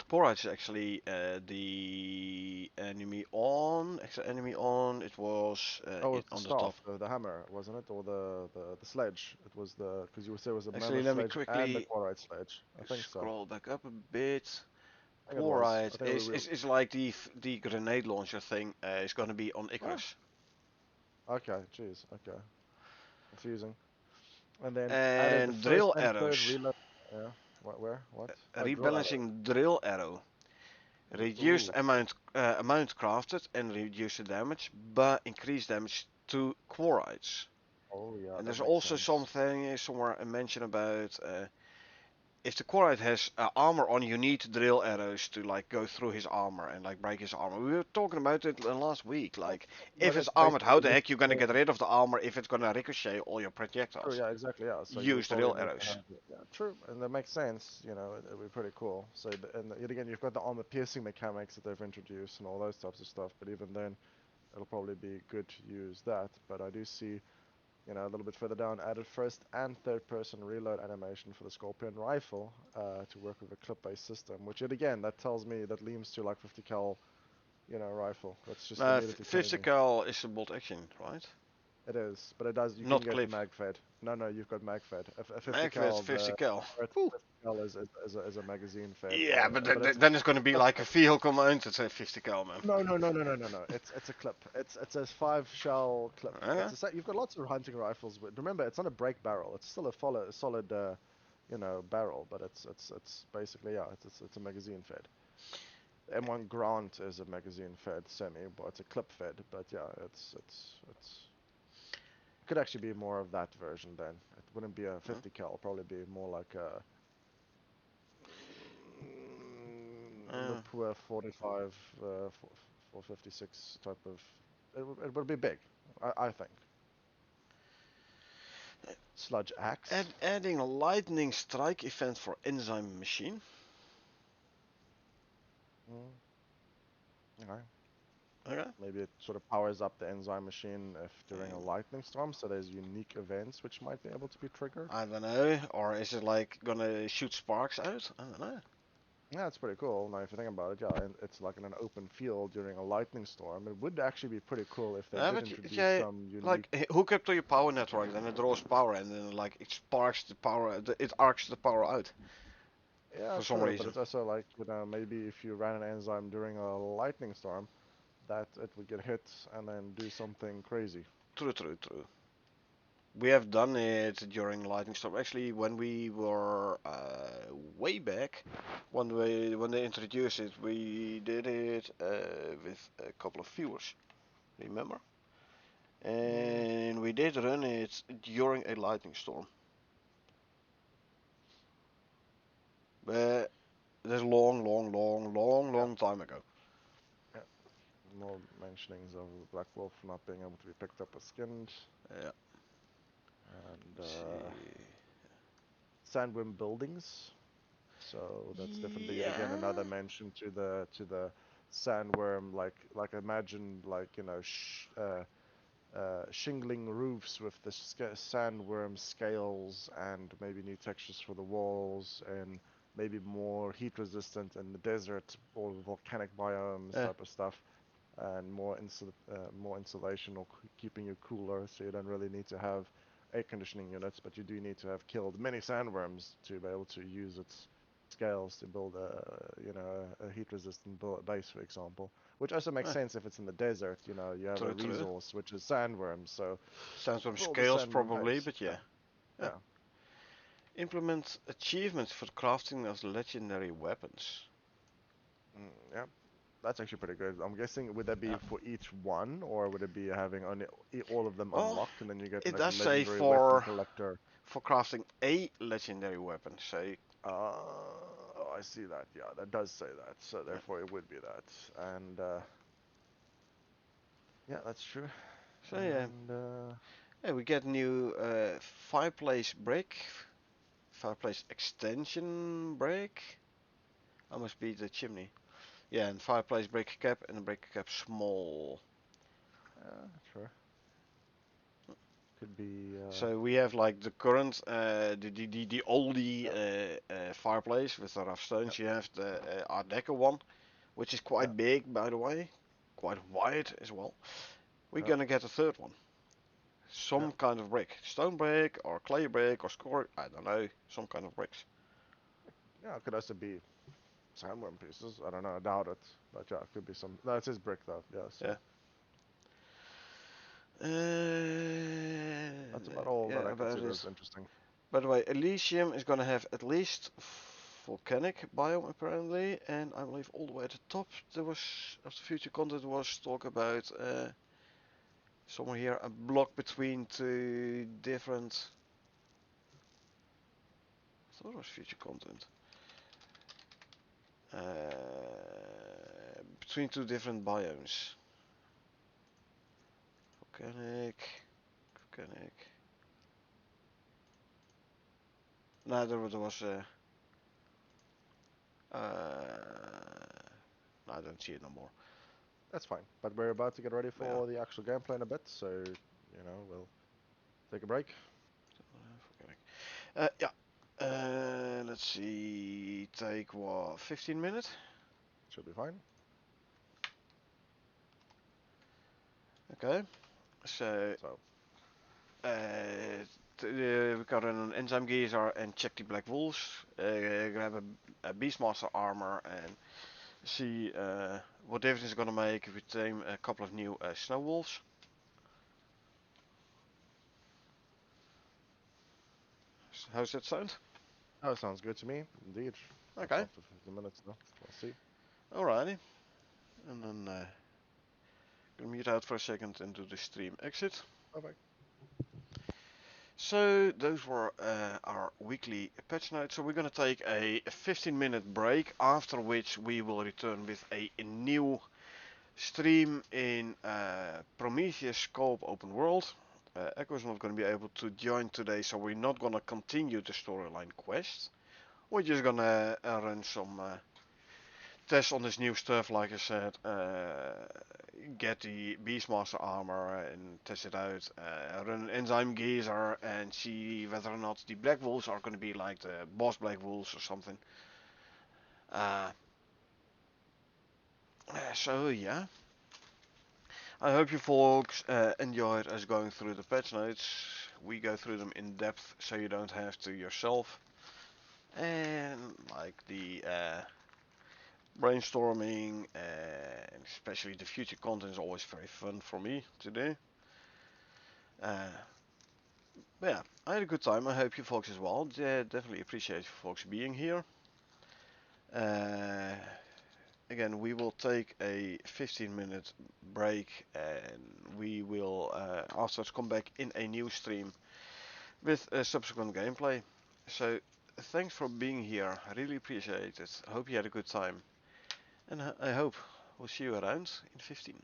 Cora is actually the enemy on. Extra enemy on. It was Oh, it's the on the top. staff, the hammer, wasn't it, or the sledge? It was the because you said it was a Actually, mammoth let me sledge and the quickly Quarite sledge. I think so. scroll back up a bit. I think it was. I Porite think is like the grenade launcher thing. Is going to be on Ah, Icarus. okay. Jeez. Okay. Confusing. And then added the And first drill and third arrows. reload. Yeah. What? Where? What? Oh, drill arrow. Rebalancing drill arrow. Reduced Ooh. amount crafted and reduce the damage, but increase damage to Quarites. Oh yeah, And that there's makes also sense. something somewhere a mention about if the Quarite has armor on, you need drill arrows to like go through his armor and like break his armor. We were talking about it last week. Yeah, Like but if it's it's armored, how basically the you heck you gonna need get rid of the armor if it's gonna ricochet all your true, projectiles? yeah, exactly, yeah. So you would Use probably drill need to arrows. have it. Yeah, true, and that makes sense. It'd be pretty cool. So, and yet again, you've got the armor piercing mechanics that they've introduced and all those types of stuff. But even then, it'll probably be good to use that. But I do see, a little bit further down, added first and third person reload animation for the Scorpion rifle to work with a clip-based system. Which, yet again, that tells me that leans to like 50 cal, rifle. That's just immediately telling me. Physical is a bolt action, right? It is, but it does. You can Not get clip. mag fed. No, no, you've got mag fed. A 50 Magfest cal, 50 the cal. first Whew. 50 cal is a magazine fed, Yeah, but but it's then it's gonna a be clip like a fed. vehicle mounted 50 cal, man. No, no, no, no, no, no, no. It's a clip. It's a 5 shell clip. Okay. You've got lots of hunting rifles. Remember, it's not a break barrel. It's still a solid, barrel, but it's basically, yeah, it's a magazine fed. The M1 Grant is a magazine fed semi, but it's a clip fed. But yeah, it's it could actually be more of that version then. It wouldn't be a Uh, 50 cal, probably be more like a uh, Lupua 45 456 type of it would be big, I think. Sludge axe. Adding a lightning strike event for enzyme machine. Mm, okay. Okay. Maybe it sort of powers up the enzyme machine if during a lightning storm, so there's unique events which might be able to be triggered. I don't know. Or is it like gonna shoot sparks out? I don't know. Yeah, it's pretty cool. Now, if you think about it, yeah, and it's like in an open field during a lightning storm. It would actually be pretty cool if they did But introduce yeah, some unique. like hook up to your power network, then it draws power, and then like it sparks the power, it arcs the power out Yeah, for some sure, but reason. it's also like, maybe if you ran an enzyme during a lightning storm, that it would get hit and then do something crazy. True, true, true. We have done it during lightning storm. Actually, when we were way back, when they introduced it, we did it with a couple of viewers. Remember? Mm, And we did run it during a lightning storm. But that's long, long, long, long, yeah, long time ago. yeah. More mentionings of Black Wolf not being able to be picked up or skinned, Yeah. and Let's see. sandworm buildings. So that's definitely yet again another Yeah. mention to the sandworm. Like imagine like shingling roofs with the sandworm scales and maybe new textures for the walls and maybe more heat resistant in the desert or volcanic biomes Yeah. type of stuff and more insulation or keeping you cooler so you don't really need to have air conditioning units, but you do need to have killed many sandworms to be able to use its scales to build a heat resistant base, for example, which also makes Yeah. sense if it's in the desert. You have a True, true. resource which is sandworms, so Sounds from build a scales sandworm probably, base. but Yeah, yeah. Yeah. yeah. Implement achievements for crafting of legendary weapons. Yeah. That's actually pretty good. I'm guessing, would that be Yeah. for each one, or would it be having only all of them Well, unlocked, and then you get it like does say legendary weapon collector? for crafting a legendary weapon. So Oh, I see that. Yeah, that does say that. So yeah. therefore, it would be that. And yeah, that's true. So yeah. And Yeah, we get new fireplace brick, fireplace extension brick. I must be the chimney. Yeah, and fireplace brick cap and a brick cap small. sure, could be. So we have like the current, the oldie Yeah, fireplace with the rough yeah, stones. You have the Art Deco one, which is yeah, quite big, by the way, quite wide as well. We're yeah, gonna get a third one, yeah. some kind of brick, stone brick or clay brick or score. I don't know, some kind of bricks. Yeah, it could also be sandworm pieces. I don't know. I doubt it, but yeah, it could be some. That's his brick though. Yeah, Yeah. so that's about all that Yeah, I about consider it. as interesting. By the way, Elysium is gonna have at least volcanic biome apparently, and I believe all the way at the top there was of the future content was talk about somewhere here a block between two different. I thought it was future content. Between two different biomes. Volcanic, volcanic. No, there was. No, I don't see it no more. That's fine. But we're about to get ready But yeah, for the actual gameplay in a bit, so we'll take a break. volcanic. Yeah. Let's see. Take what? 15 minutes. Should be fine. Okay. So So, we got an enzyme geyser and check the black wolves. Grab a beastmaster armor and see what difference it's gonna make if we tame a couple of new snow wolves. How's that sound? oh, sounds good to me. Indeed. That's Okay. after 15 minutes now. We'll see. Alrighty. And then gonna mute out for a second and do the stream exit. Perfect. So those were our weekly patch notes. So we're gonna take a 15-minute break, after which we will return with a new stream in Prometheus Co-op Open World. Echo is not going to be able to join today, so we're not going to continue the storyline quest. We're just going to run some tests on this new stuff, like I said. Get the Beastmaster armor and test it out. Run an enzyme geyser and see whether or not the Black Wolves are going to be like the boss Black Wolves or something. Uh, so yeah, I hope you folks enjoyed us going through the patch notes. We go through them in depth so you don't have to yourself. And like the brainstorming and especially the future content is always very fun for me to do. Uh, but yeah, I had a good time. I hope you folks as well. Definitely appreciate you folks being here. Uh, Again, we will take a 15-minute break and we will afterwards come back in a new stream with subsequent gameplay. So thanks for being here. I really appreciate it. I hope you had a good time. And I hope we'll see you around in 15.